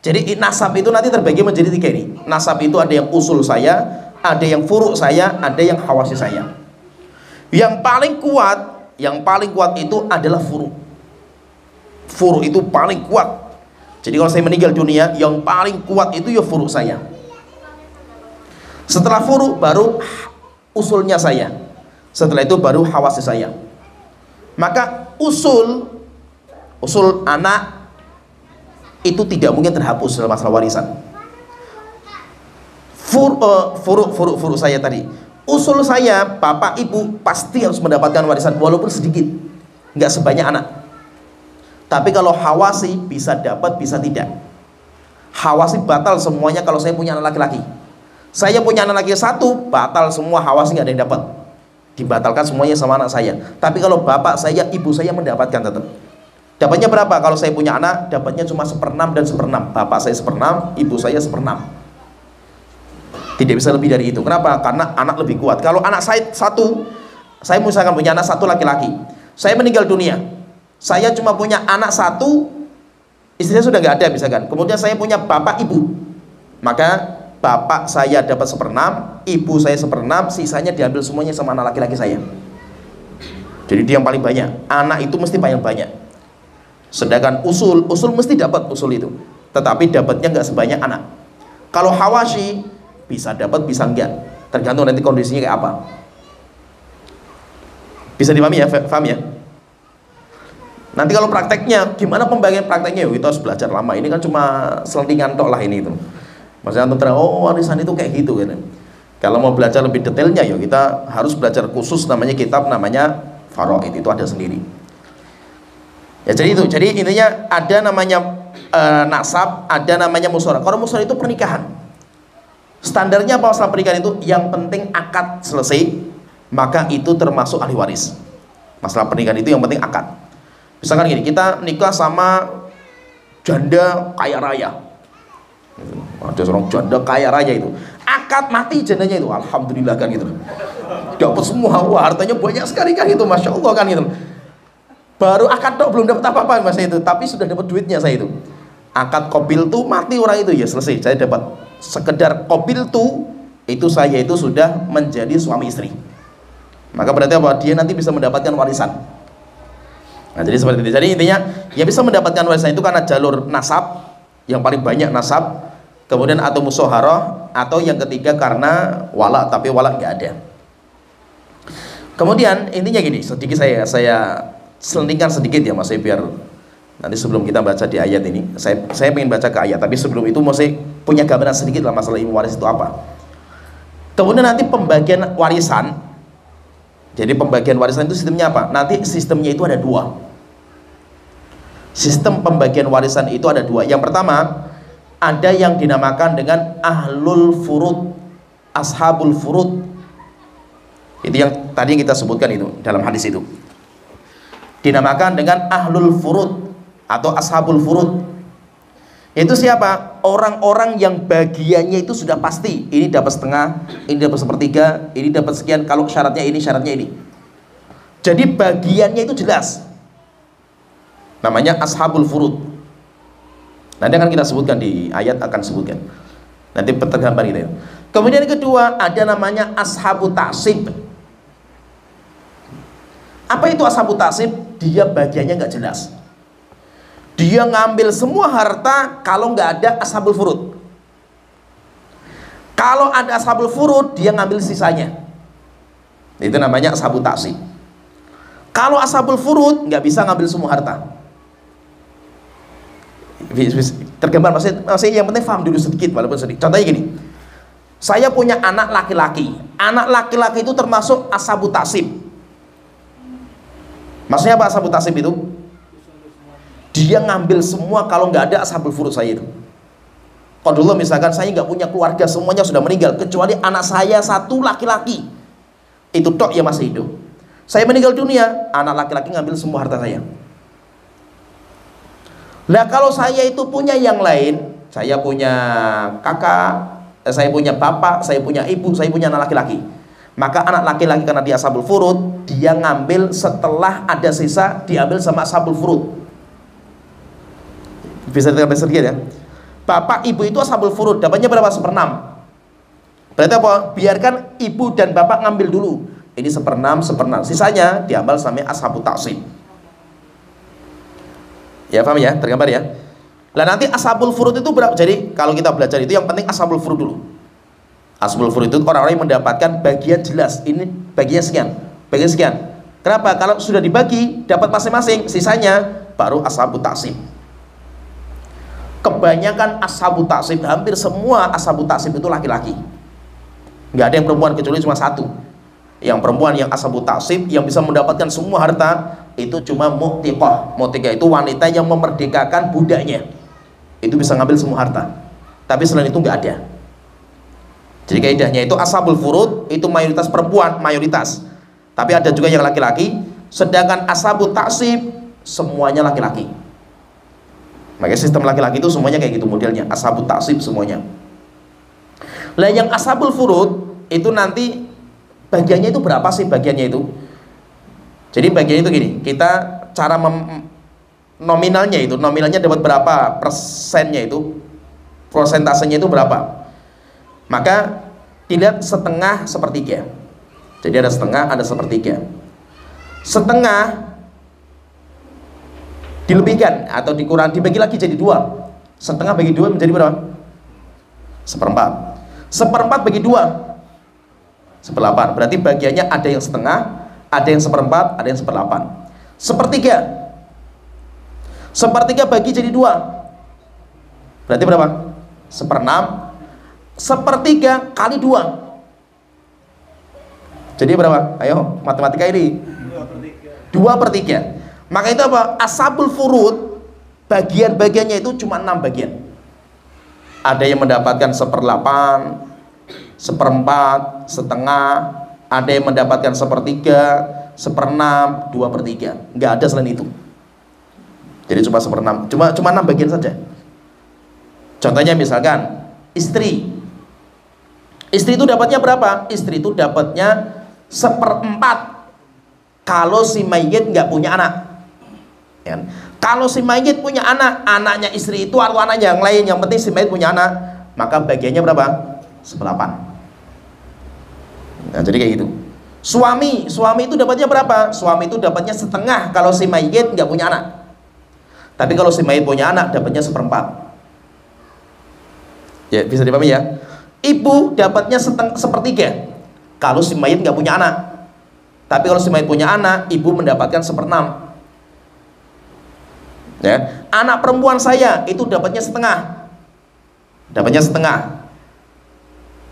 Jadi nasab itu nanti terbagi menjadi 3 ini. Nasab itu ada yang usul saya, ada yang furu' saya, ada yang hawashi saya. Yang paling kuat itu adalah furu'. Furu' itu paling kuat. Jadi kalau saya meninggal dunia, yang paling kuat itu ya furu' saya. Setelah furu' baru usulnya saya. Setelah itu baru hawashi saya. Maka usul anak itu tidak mungkin terhapus dalam masalah warisan. Furu' saya tadi, usul saya, bapak ibu pasti harus mendapatkan warisan walaupun sedikit, nggak sebanyak anak. Tapi kalau hawashi bisa dapat, bisa tidak. Hawashi batal semuanya kalau saya punya anak laki-laki. Saya punya anak laki 1, batal semua, hawashi nggak ada yang dapat. Dibatalkan semuanya sama anak saya. Tapi kalau bapak saya, ibu saya mendapatkan tetap. Dapatnya berapa? Kalau saya punya anak, dapatnya cuma 1/6 dan 1/6. Bapak saya 1/6, ibu saya 1/6. Tidak bisa lebih dari itu. Kenapa? Karena anak lebih kuat. Kalau anak saya 1, saya misalkan punya anak 1 laki-laki, saya meninggal dunia, Saya cuma punya anak satu, istrinya sudah nggak ada misalkan, kemudian saya punya bapak ibu, maka bapak saya dapat 1/6, ibu saya 1/6, sisanya diambil semuanya sama anak laki-laki saya. Jadi dia yang paling banyak, anak itu mesti paling banyak. Sedangkan usul mesti dapat usul itu, tetapi dapatnya nggak sebanyak anak. Kalau hawashi bisa dapat bisa enggak, tergantung nanti kondisinya kayak apa. Bisa dipahami ya, paham ya? Nanti kalau prakteknya, gimana pembagian prakteknya? Kita harus belajar lama. Ini kan cuma selentingan tok lah ini itu. Maksudnya tentang warisan itu kayak gitu kan. Kalau mau belajar lebih detailnya ya kita harus belajar khusus, namanya kitab namanya Faraid, itu ada sendiri. Ya jadi itu. Jadi intinya ada namanya nasab, ada namanya musyawarah. Kalau musyawarah itu pernikahan. Standarnya apa masalah pernikahan itu? Yang penting akad selesai, maka itu termasuk ahli waris. Masalah pernikahan itu yang penting akad. Misalkan gini, kita nikah sama janda kaya raya. Ada seorang janda kaya raya itu, akad mati jandanya itu, alhamdulillah kan gitu. Dapat semua, wah hartanya banyak sekali kan itu, masya Allah kan gitu. Baru akad dok belum dapat apa-apa masa itu, tapi sudah dapat duitnya saya itu. Akad kopil tuh mati orang itu ya selesai, saya dapat sekedar kopil tuh itu saya itu sudah menjadi suami istri. Maka berarti apa? Dia nanti bisa mendapatkan warisan. Nah, jadi seperti itu. Jadi intinya ya bisa mendapatkan warisan itu karena jalur nasab, yang paling banyak nasab, kemudian atau musyawarah, atau yang ketiga karena wala, tapi wala nggak ada. Kemudian intinya gini, sedikit saya selendingkan sedikit ya Mas, biar nanti sebelum kita baca di ayat ini, saya ingin baca ke ayat, tapi sebelum itu masih punya gambaran sedikit lah masalah ilmu waris itu apa. Kemudian nanti pembagian warisan. Jadi pembagian warisan itu sistemnya apa? Nanti sistemnya itu ada dua. Sistem pembagian warisan itu ada dua. Yang pertama, ada yang dinamakan dengan ahlul furud, ashabul furud. Itu yang tadi kita sebutkan itu dalam hadis itu. Dinamakan dengan ahlul furud atau ashabul furud. Itu siapa? Orang-orang yang bagiannya itu sudah pasti. Ini dapat setengah, ini dapat sepertiga, ini dapat sekian. Kalau syaratnya ini, syaratnya ini. Jadi bagiannya itu jelas. Namanya ashabul furud. Nanti akan kita sebutkan di ayat, akan sebutkan. Nanti tergambar gitu ya. Kemudian yang kedua ada namanya ashabut ta'sib. Apa itu ashabut ta'sib? Dia bagiannya nggak jelas. Dia ngambil semua harta kalau nggak ada ashabul furud. Kalau ada ashabul furud, dia ngambil sisanya. Itu namanya ashabut ta'sib. Kalau ashabul furud nggak bisa ngambil semua harta. Tergambar masih yang penting paham dulu sedikit walaupun sedikit. Contohnya gini. Saya punya anak laki-laki. Anak laki-laki itu termasuk ashabut ta'sib. Maksudnya apa ashabut ta'sib itu? Dia ngambil semua kalau nggak ada ashabul furud saya itu. Kalau dulu misalkan saya nggak punya keluarga, semuanya sudah meninggal kecuali anak saya satu laki-laki, itu tok ya masih hidup. Saya meninggal dunia, anak laki-laki ngambil semua harta saya. Nah kalau saya itu punya yang lain, saya punya kakak, saya punya bapak, saya punya ibu, saya punya anak laki-laki, maka anak laki-laki karena dia ashabul furud, dia ngambil setelah ada sisa, diambil sama ashabul furud. Bisa dikatakan sedikit ya. Bapak ibu itu ashabul furud, dapatnya berapa? 1/6. Berarti apa? Biarkan ibu dan bapak ngambil dulu. Ini 1/6, 1/6. Sisanya diambil sama ashabut ta'sib. Ya paham ya? Tergambar ya? Lah nanti ashabul furud itu berapa? Jadi kalau kita belajar itu yang penting ashabul furud dulu. Ashabul furud itu orang-orang yang mendapatkan bagian jelas. Ini bagian sekian, bagian sekian. Kenapa? Kalau sudah dibagi dapat masing-masing, sisanya baru ashabut ta'sib. Kebanyakan ashabut ta'sib, hampir semua ashabut ta'sib itu laki-laki. Nggak ada yang perempuan kecuali cuma satu. Yang perempuan yang ashabut ta'sib yang bisa mendapatkan semua harta itu cuma mu'tiqah. Mu'tiqah itu wanita yang memerdekakan budaknya. Itu bisa ngambil semua harta. Tapi selain itu nggak ada. Jadi kaidahnya itu ashabul furud itu mayoritas perempuan, mayoritas. Tapi ada juga yang laki-laki. Sedangkan ashabut ta'sib semuanya laki-laki. Makanya sistem laki-laki itu semuanya kayak gitu modelnya, ashabut ta'sib semuanya. Lah yang ashabul furud itu nanti bagiannya itu berapa sih bagiannya itu? Jadi bagiannya itu gini, kita cara nominalnya itu, nominalnya dapat berapa persennya itu, prosentasenya itu berapa. Maka dilihat setengah sepertiga. Jadi ada setengah, ada sepertiga. Setengah dilebihkan atau dikurang, dibagi lagi jadi dua. Setengah bagi dua menjadi berapa? Seperempat. Seperempat bagi dua, seperdelapan. Berarti bagiannya ada yang setengah, ada yang seperempat, ada yang seperdelapan. Sepertiga. Sepertiga bagi jadi dua, berarti berapa? Seperenam. Sepertiga kali dua, jadi berapa? Ayo matematika ini. 2/3. Maka itu apa? Ashabul furud, bagian-bagiannya itu cuma 6 bagian. Ada yang mendapatkan 1/8, 1/4, setengah. Ada yang mendapatkan 1/3, 1/6, 2/3. Nggak ada selain itu. Jadi cuma 1/6, cuma 6 bagian saja. Contohnya misalkan istri itu dapatnya berapa? Istri itu dapatnya 1/4 kalau si mayit nggak punya anak, ya. Kalau si mayit punya anak, anaknya istri itu atau anak yang lain, yang penting si mayit punya anak, maka bagiannya berapa? 1/8. Nah, jadi kayak gitu. Suami itu dapatnya berapa? Suami itu dapatnya setengah kalau si mayit nggak punya anak. Tapi kalau si mayit punya anak, dapatnya 1/4. Ya, bisa dipahami ya. Ibu dapatnya 1/3 kalau si mayit nggak punya anak. Tapi kalau si mayit punya anak, ibu mendapatkan 1/6. Ya, anak perempuan saya itu dapatnya setengah. Dapatnya setengah.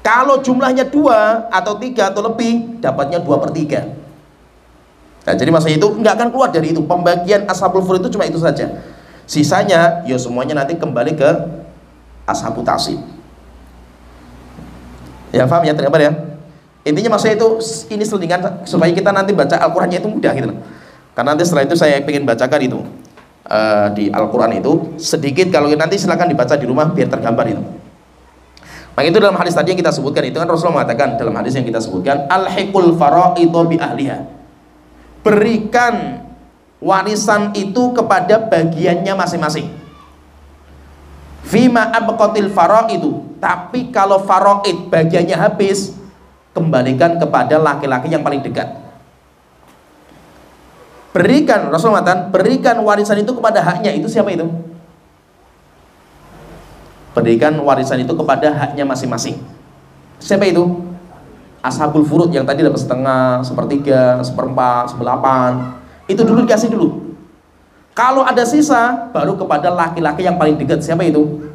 Kalau jumlahnya 2 atau 3 atau lebih, dapatnya 2/3. Nah, jadi maksudnya itu nggak akan keluar dari itu. Pembagian ashabul furud itu cuma itu saja. Sisanya, ya semuanya nanti kembali ke ashabut tasib. Ya, paham ya, tergambar ya. Intinya maksudnya itu, ini selingan supaya kita nanti baca Al-Qurannya itu mudah gitu. Karena nanti setelah itu saya ingin bacakan itu di Al-Quran itu sedikit. Kalau nanti silakan dibaca di rumah biar tergambar itu. Maka itu dalam hadis tadi yang kita sebutkan itu kan Rasulullah mengatakan dalam hadis yang kita sebutkan, al-hiqul faraidu bi ahliha. Berikan warisan itu kepada bagiannya masing-masing. Fima abqatil faraidu. Tapi kalau faraid bagiannya habis, kembalikan kepada laki-laki yang paling dekat. Berikan, Rasulullah mengatakan, berikan warisan itu kepada haknya. Itu siapa itu? Berikan warisan itu kepada haknya masing-masing. Siapa itu? Ashabul furud yang tadi dapat setengah, 1/3, 1/4, 1/8. Itu dulu dikasih dulu. Kalau ada sisa, baru kepada laki-laki yang paling dekat. Siapa itu?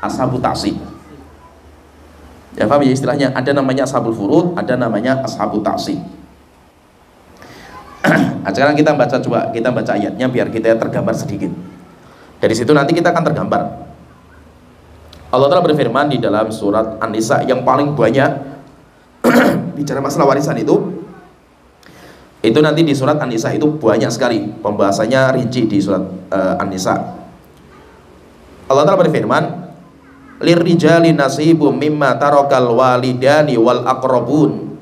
Ashabut tasib. Ya, paham ya istilahnya? Ada namanya ashabul furud, ada namanya ashabut tasib. Sekarang kita baca ayatnya biar kita tergambar sedikit. Dari situ nanti kita akan tergambar. Allah Ta'ala berfirman di dalam surat An-Nisa yang paling banyak bicara masalah warisan itu nanti di surat An-Nisa itu banyak sekali pembahasannya, rinci di surat An-Nisa. Allah Ta'ala berfirman, lirrijali nasibum mimma tarakal walidani wal aqrabun.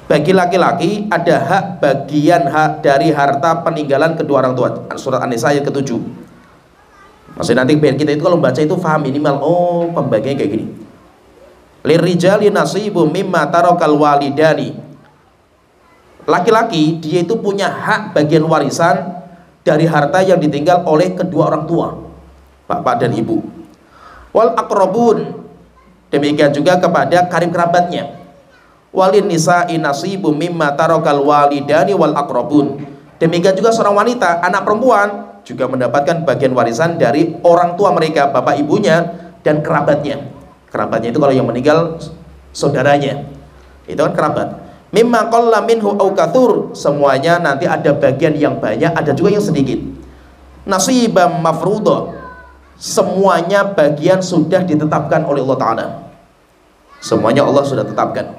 Bagi laki-laki ada hak, bagian hak dari harta peninggalan kedua orang tua. Surat An-Nisa ayat ke-7. Maksudnya nanti biar kita itu kalau baca itu paham minimal, oh pembagiannya kayak gini. Lirrijali nasibum mimma tarakal walidani. Laki-laki dia itu punya hak bagian warisan dari harta yang ditinggal oleh kedua orang tua, bapak dan ibu. Wal aqrabun, demikian juga kepada karib kerabatnya. Walin nisa'i nasibum mimma tarakal walidani wal aqrabun. Demikian juga seorang wanita, anak perempuan juga mendapatkan bagian warisan dari orang tua mereka, bapak ibunya dan kerabatnya. Kerabatnya itu kalau yang meninggal saudaranya, itu kan kerabat. Mimma qalla minhu au katsur, semuanya nanti ada bagian yang banyak, ada juga yang sedikit. Nasibam mafruḍa, semuanya bagian sudah ditetapkan oleh Allah Ta'ala. Semuanya Allah sudah tetapkan.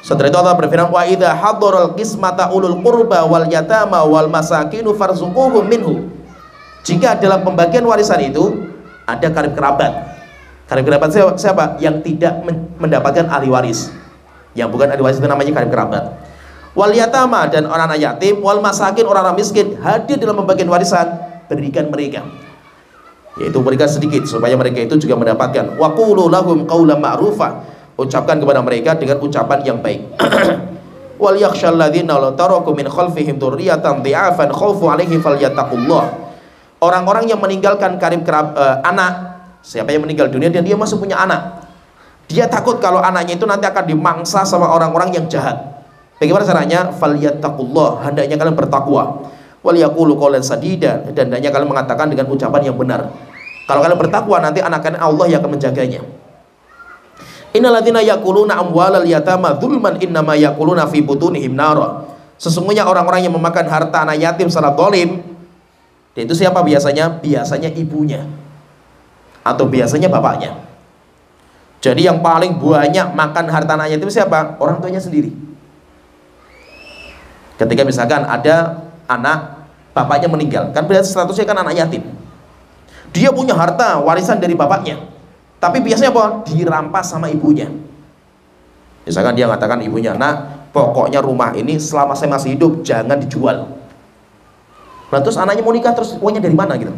Setelah itu Allah berfirman, wa idza hadaral qismata ulul qurba wal yatama wal masakinu farzuquhum minhu. Jika dalam pembagian warisan itu ada karib kerabat. Karib kerabat siapa? Yang tidak mendapatkan ahli waris. Yang bukan ahli waris itu namanya karib kerabat. Wal yatama, dan orang anak yatim, wal masakin, orang miskin, hadir dalam pembagian warisan, berikan mereka, yaitu berikan sedikit supaya mereka itu juga mendapatkan. Wa qulu lahum qawlan ma'rufa, ucapkan kepada mereka dengan ucapan yang baik. Wal yakhshal ladzina law taraku min khalfihim dzurriyyatan dhi'afan khaufu 'alaihim falyattaqullah. Orang-orang yang meninggalkan karib anak, siapa yang meninggal dunia dan dia masih punya anak, dia takut kalau anaknya itu nanti akan dimangsa sama orang-orang yang jahat. Bagaimana caranya? Falyattaqullah, hendaknya kalian bertakwa. Wal yaqulu qawlan sadida, dan hendaknya kalian mengatakan dengan ucapan yang benar. Kalau kalian bertakwa, nanti anak-anak Allah yang akan menjaganya. Innalladzina yaquluna amwalal yatama dzulman innama yaquluna fi butunihim nara. Sesungguhnya orang-orang yang memakan harta anak yatim secara zalim, itu siapa biasanya? Biasanya ibunya atau biasanya bapaknya. Jadi yang paling banyak makan harta anak yatim siapa? Orang tuanya sendiri. Ketika misalkan ada anak, bapaknya meninggal, kan berarti statusnya kan anak yatim. Dia punya harta warisan dari bapaknya, tapi biasanya apa? Dirampas sama ibunya. Misalkan dia mengatakan ibunya, "Nak, pokoknya rumah ini selama saya masih hidup jangan dijual." Nah, terus anaknya mau nikah, terus uangnya dari mana gitu?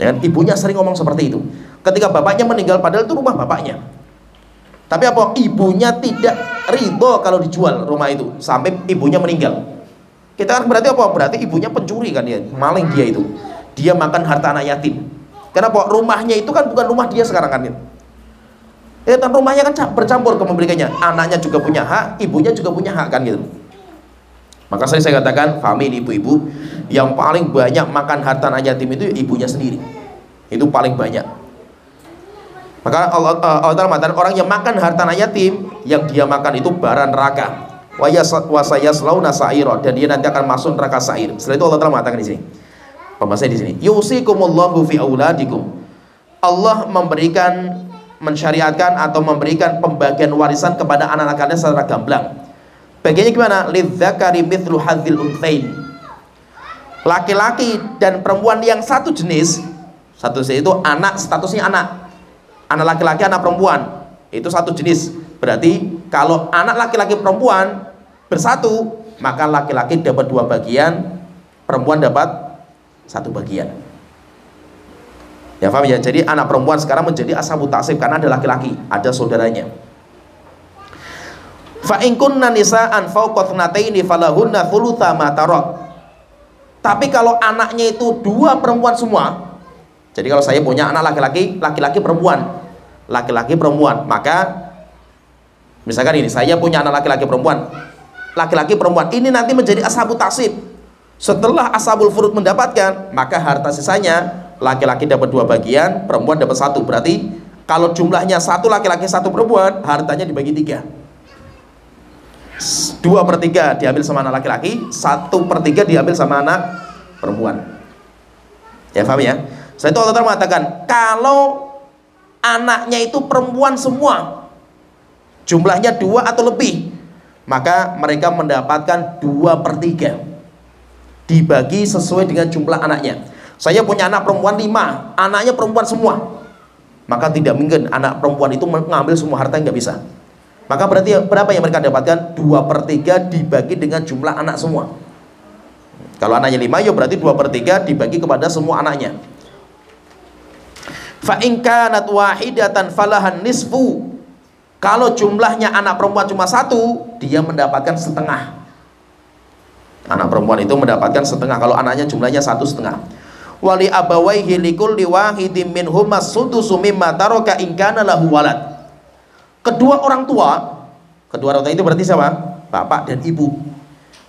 Ya kan? Ibunya sering ngomong seperti itu. Ketika bapaknya meninggal, padahal itu rumah bapaknya, tapi apa? Ibunya tidak ridho kalau dijual rumah itu sampai ibunya meninggal. Kita kan berarti apa? Berarti ibunya pencuri kan, dia maling, dia itu. Dia makan harta anak yatim. Kenapa? Rumahnya itu kan bukan rumah dia sekarang kan. Ya kan, rumahnya kan bercampur kepemilikannya. Anaknya juga punya hak, ibunya juga punya hak kan gitu. Maka saya katakan, fahami ini ibu-ibu, yang paling banyak makan harta anak yatim itu ibunya sendiri. Itu paling banyak. Maka Allah Ta'ala mengatakan, orang yang makan harta anak yatim, yang dia makan itu bara neraka. Wa sayaslawna sa'ira, dan dia nanti akan masuk neraka sa'ir. Setelah itu Allah Ta'ala mengatakan di sini. Pembahasannya di sini. Yusikumullahu fi auladikum. Allah mensyariatkan atau memberikan pembagian warisan kepada anak-anak kalian secara gamblang. Bagiannya gimana? Lidzakari mithlu hadzil unthain. Laki-laki dan perempuan yang satu jenis itu anak, statusnya anak. Anak laki-laki, anak perempuan, itu satu jenis. Berarti kalau anak laki-laki perempuan bersatu, maka laki-laki dapat 2 bagian, perempuan dapat 1 bagian. Ya paham ya? Jadi anak perempuan sekarang menjadi ashabut ta'sib karena ada laki-laki, ada saudaranya. Fa in kunna nisaan fawqa thnataini falahunna thulutsa ma tarak. Tapi kalau anaknya itu 2 perempuan semua, jadi kalau saya punya anak laki-laki, laki-laki perempuan, maka misalkan ini, saya punya anak laki-laki perempuan, ini nanti menjadi ashabut ta'sib. Setelah ashabul furud mendapatkan, maka harta sisanya laki-laki dapat 2 bagian, perempuan dapat 1. Berarti kalau jumlahnya 1 laki-laki 1 perempuan, hartanya dibagi 3. 2/3 diambil sama anak laki-laki, 1/3 diambil sama anak perempuan. Ya paham ya? Setelah itu Allah Ta'ala mengatakan, kalau anaknya itu perempuan semua, jumlahnya 2 atau lebih, maka mereka mendapatkan 2/3 dibagi sesuai dengan jumlah anaknya. Saya punya anak perempuan 5, anaknya perempuan semua, maka tidak mungkin anak perempuan itu mengambil semua harta, nggak bisa. Maka berarti berapa yang mereka dapatkan? 2/3 dibagi dengan jumlah anak semua. Kalau anaknya 5, ya berarti 2/3 dibagi kepada semua anaknya. Fa in kanat wahidatan falahan nisfu. Kalau jumlahnya anak perempuan cuma 1, dia mendapatkan setengah. Anak perempuan itu mendapatkan setengah kalau anaknya jumlahnya 1,5. Wali abawaihi likulli wahidin minhum as-sudusu mimma taraka in kana lahu walad. Kedua orang tua itu berarti siapa? Bapak dan ibu,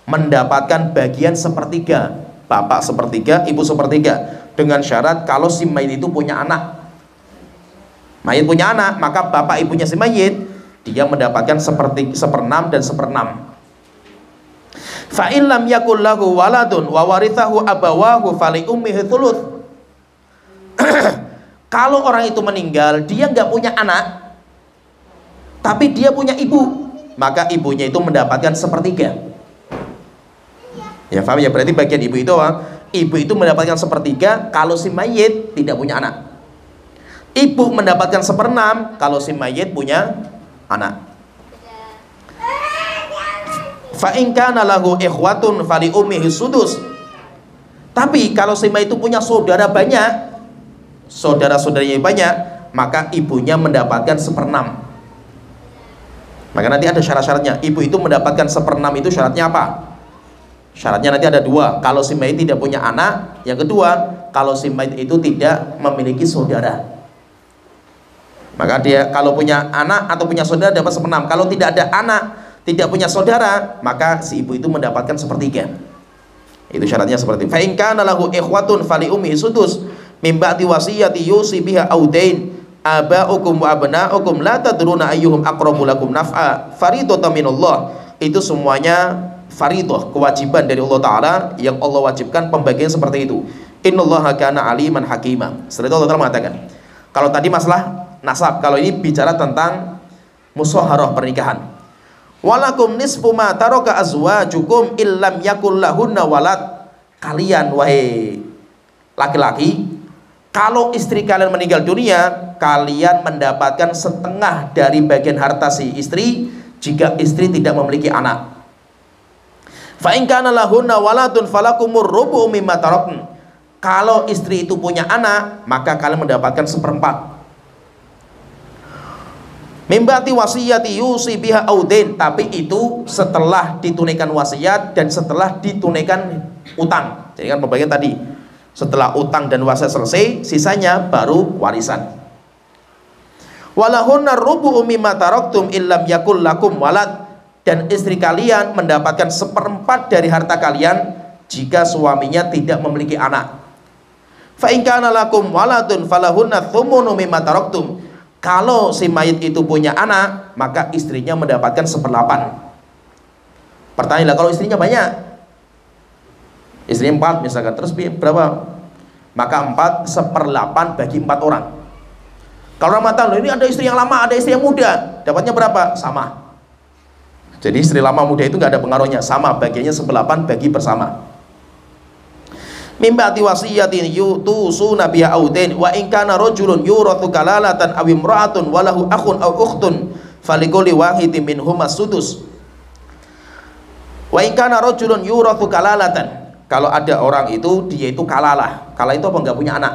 mendapatkan bagian 1/3. Bapak 1/3, ibu 1/3, dengan syarat kalau si mayit itu punya anak. Mayit punya anak, maka bapak ibunya si mayit, dia mendapatkan 1/6 dan 1/6. Fa in lam yakul lahu waladun wa warithahu abawahu fali ummihi thuluth. Kalau orang itu meninggal, dia nggak punya anak, tapi dia punya ibu, maka ibunya itu mendapatkan 1/3. Ya paham ya? Berarti bagian ibu itu apa? Ibu itu mendapatkan 1/3 kalau si mayit tidak punya anak. Ibu mendapatkan 1/6 kalau si mayit punya anak. Fa in kana lahu ikhwatun fali ummihi sudus. Tapi kalau si mayit itu punya saudara banyak, saudara-saudaranya banyak, maka ibunya mendapatkan 1/6. Maka nanti ada syarat-syaratnya. Ibu itu mendapatkan 1/6 itu syaratnya apa? Syaratnya nanti ada 2. Kalau si mayit tidak punya anak, yang kedua, kalau si mayit itu tidak memiliki saudara. Maka dia kalau punya anak atau punya saudara dapat 1/6. Kalau tidak ada anak, tidak punya saudara, maka si ibu itu mendapatkan 1/3. Itu syaratnya seperti itu. Fa in kana lahu ikhwatun fali ummihi sudus min ba'di wasiyati yusi biha audain aba'ukum wa abna'ukum la tadruna ayyuhum aqrabu lakum naf'a faridatan minallah. Itu semuanya faridah, kewajiban dari Allah Ta'ala yang Allah wajibkan pembagian seperti itu. Innallaha kana aliman hakima. Setelah itu Allah Ta'ala mengatakan, kalau tadi masalah nasab, kalau ini bicara tentang musyawarah pernikahan. Walakum nisfu ma taraka azwajukum illam yakul lahunna walad. Kalian wahai laki-laki, kalau istri kalian meninggal dunia, kalian mendapatkan setengah dari bagian harta si istri jika istri tidak memiliki anak. Fa in kana lahunna waladun falakumur rubu'u mimma tarakun. Kalau istri itu punya anak, maka kalian mendapatkan 1/4. Mimbati wasiyati yusi biha audain, tapi itu setelah ditunaikan wasiat dan setelah ditunaikan utang. Jadi kan pembagian tadi, setelah utang dan wasiat selesai, sisanya baru warisan. Walahunna rubu'u mimma taraktum illam yakul lakum walad. Dan istri kalian mendapatkan 1/4 dari harta kalian jika suaminya tidak memiliki anak. Fa in kana lakum waladun falahunna thumunu mimma taraktum. Kalau si mayit itu punya anak, maka istrinya mendapatkan 1/8. Pertanyaanlah, kalau istrinya banyak, istrinya 4 misalkan, terus berapa? Maka 4 1/8 bagi 4 orang. Kalau orang mengatakan, ini ada istri yang lama, ada istri yang muda, dapatnya berapa? Sama. Jadi istri lama muda itu nggak ada pengaruhnya, sama, bagiannya 1/8 bagi bersama. Mimbati wasiyatin yutusuna biha audain wa in kana rajulun yurathu kalalatan aw imra'atun wa lahu akhun aw ukhtun falikulli wahidin minhum as-sudus. Wa in kana rajulun yurathu kalalatan, kalau ada orang itu dia itu kalalah. Kalalah itu apa? Enggak punya anak.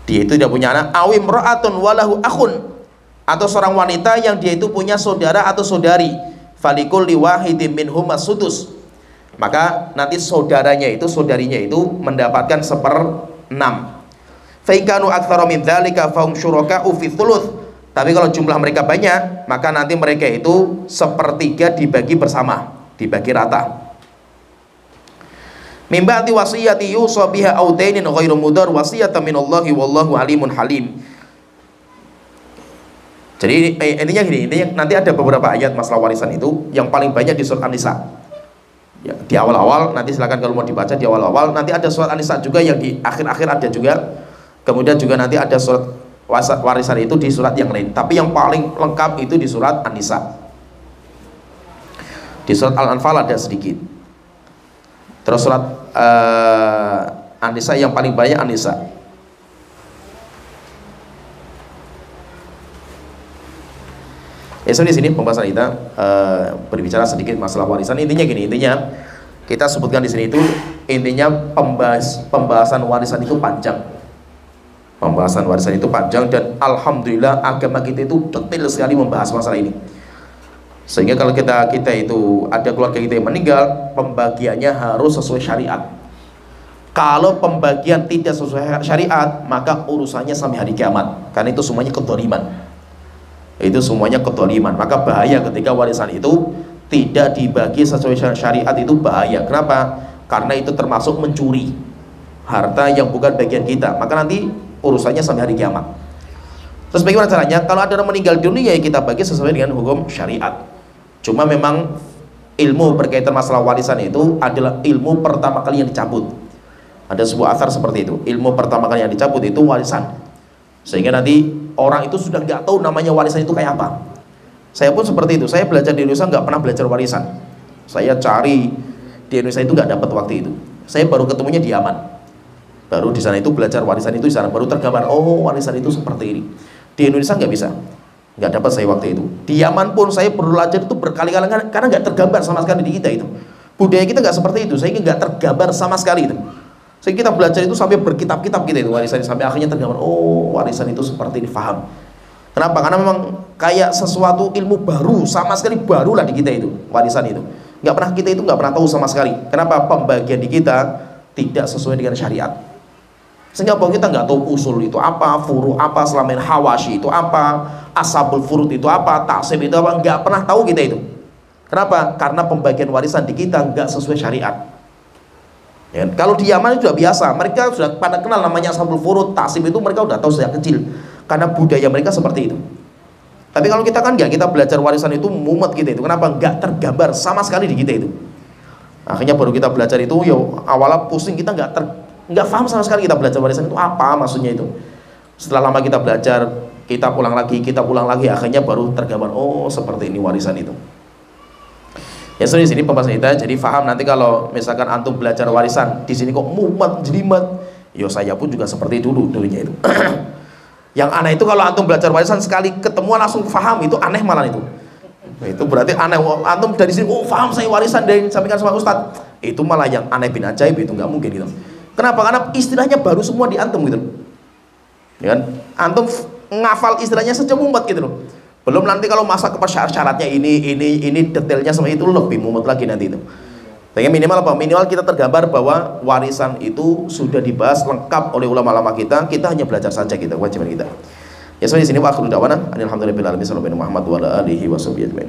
Dia itu tidak punya anak. Aw imra'atun wa lahu akhun, atau seorang wanita yang dia itu punya saudara atau saudari. Falikulli wahidin minhum as-sudus. Maka nanti saudaranya itu, saudarinya itu mendapatkan 1/6. Fa in kanu aktsara min dzalika fahum syuraka'u fi thuluth. Tapi kalau jumlah mereka banyak, maka nanti mereka itu 1/3 dibagi bersama, dibagi rata. Min ba'di wasiyati yusa biha audainin ghairu mudar wasiyatan minallahi wallahu alimun halim. Jadi intinya gini, intinya nanti ada beberapa ayat masalah warisan itu yang paling banyak di surat An-Nisa. Ya, di awal-awal, nanti silakan kalau mau dibaca di awal-awal, nanti ada surat An-Nisa juga yang di akhir-akhir ada juga. Kemudian juga nanti ada surat warisan itu di surat yang lain. Tapi yang paling lengkap itu di surat An-Nisa. Di surat Al-Anfal ada sedikit. Terus surat An-Nisa yang paling banyak An-Nisa. So di sini pembahasan kita berbicara sedikit masalah warisan. Intinya gini, intinya kita sebutkan di sini itu intinya pembahasan warisan itu panjang. Pembahasan warisan itu panjang dan alhamdulillah agama kita itu detail sekali membahas masalah ini. Sehingga kalau kita itu ada keluarga kita yang meninggal, pembagiannya harus sesuai syariat. Kalau pembagian tidak sesuai syariat, maka urusannya sampai hari kiamat. Karena itu semuanya kedzaliman. Itu semuanya kedzaliman. Maka bahaya ketika warisan itu tidak dibagi sesuai syariat, itu bahaya. Kenapa? Karena itu termasuk mencuri harta yang bukan bagian kita. Maka nanti urusannya sampai hari kiamat. Terus bagaimana caranya? Kalau ada orang meninggal dunia, ya kita bagi sesuai dengan hukum syariat. Cuma memang ilmu berkaitan masalah warisan itu adalah ilmu pertama kali yang dicabut. Ada sebuah athar seperti itu. Ilmu pertama kali yang dicabut itu warisan. Sehingga nanti orang itu sudah nggak tahu namanya warisan itu kayak apa. Saya pun seperti itu. Saya belajar di Indonesia nggak pernah belajar warisan. Saya cari di Indonesia itu nggak dapat waktu itu. Saya baru ketemunya di Yaman. Baru di sana itu belajar warisan itu di sana. Baru tergambar, oh warisan itu seperti ini. Di Indonesia nggak bisa. nggak dapat saya waktu itu. Di Yaman pun saya belajar itu berkali-kali karena nggak tergambar sama sekali di kita itu. Budaya kita nggak seperti itu, sehingga nggak tergambar sama sekali itu. Sehingga kita belajar itu sampai berkitab-kitab kita itu warisan, sampai akhirnya tergambar, oh warisan itu seperti ini, paham. Kenapa? Karena memang kayak sesuatu ilmu baru, sama sekali baru lah di kita itu warisan itu. Nggak pernah, kita itu nggak pernah tahu sama sekali. Kenapa? Pembagian di kita tidak sesuai dengan syariat. Sehingga bahwa kita nggak tahu usul itu apa, furu apa, selamin hawashi itu apa, ashabul furud itu apa, taksib itu apa, nggak pernah tahu kita itu. Kenapa? Karena pembagian warisan di kita nggak sesuai syariat. Ya, kalau di Yaman itu sudah biasa, mereka sudah pada kenal namanya ashabul furud, taksib itu mereka udah tahu sejak kecil, karena budaya mereka seperti itu. Tapi kalau kita kan nggak, kita belajar warisan itu mumet kita itu. Kenapa? Nggak tergambar sama sekali di kita itu. Akhirnya baru kita belajar itu, yo awalnya pusing, kita nggak paham sama sekali kita belajar warisan itu apa maksudnya itu. Setelah lama kita belajar, kita pulang lagi, akhirnya baru tergambar, oh seperti ini warisan itu. Ya, so di sini pembahasan kita, jadi paham nanti kalau misalkan antum belajar warisan di sini kok mumet, jelimet, yo saya pun juga seperti dulunya itu. Yang aneh itu kalau antum belajar warisan sekali ketemuan langsung paham, itu aneh malah itu. Itu berarti aneh. Antum dari sini, oh paham saya warisan dari sampaikan sama Ustadz, itu malah yang aneh bin ajaib, itu nggak mungkin gitu. Kenapa? Karena istilahnya baru semua di antum gitu, ya kan? Antum ngafal istilahnya saja mumet gitu loh. Belum nanti kalau masa ke syarat-syaratnya ini detailnya sama itu lebih mumet lagi nanti itu. Tapi minimal apa? Minimal kita tergambar bahwa warisan itu sudah dibahas lengkap oleh ulama-ulama kita. Kita hanya belajar saja, kita kewajiban kita. Ya, so di sini wa akhiru da'wana alhamdulillahirabbil alamin sallallahu alaihi wa alihi wasallam.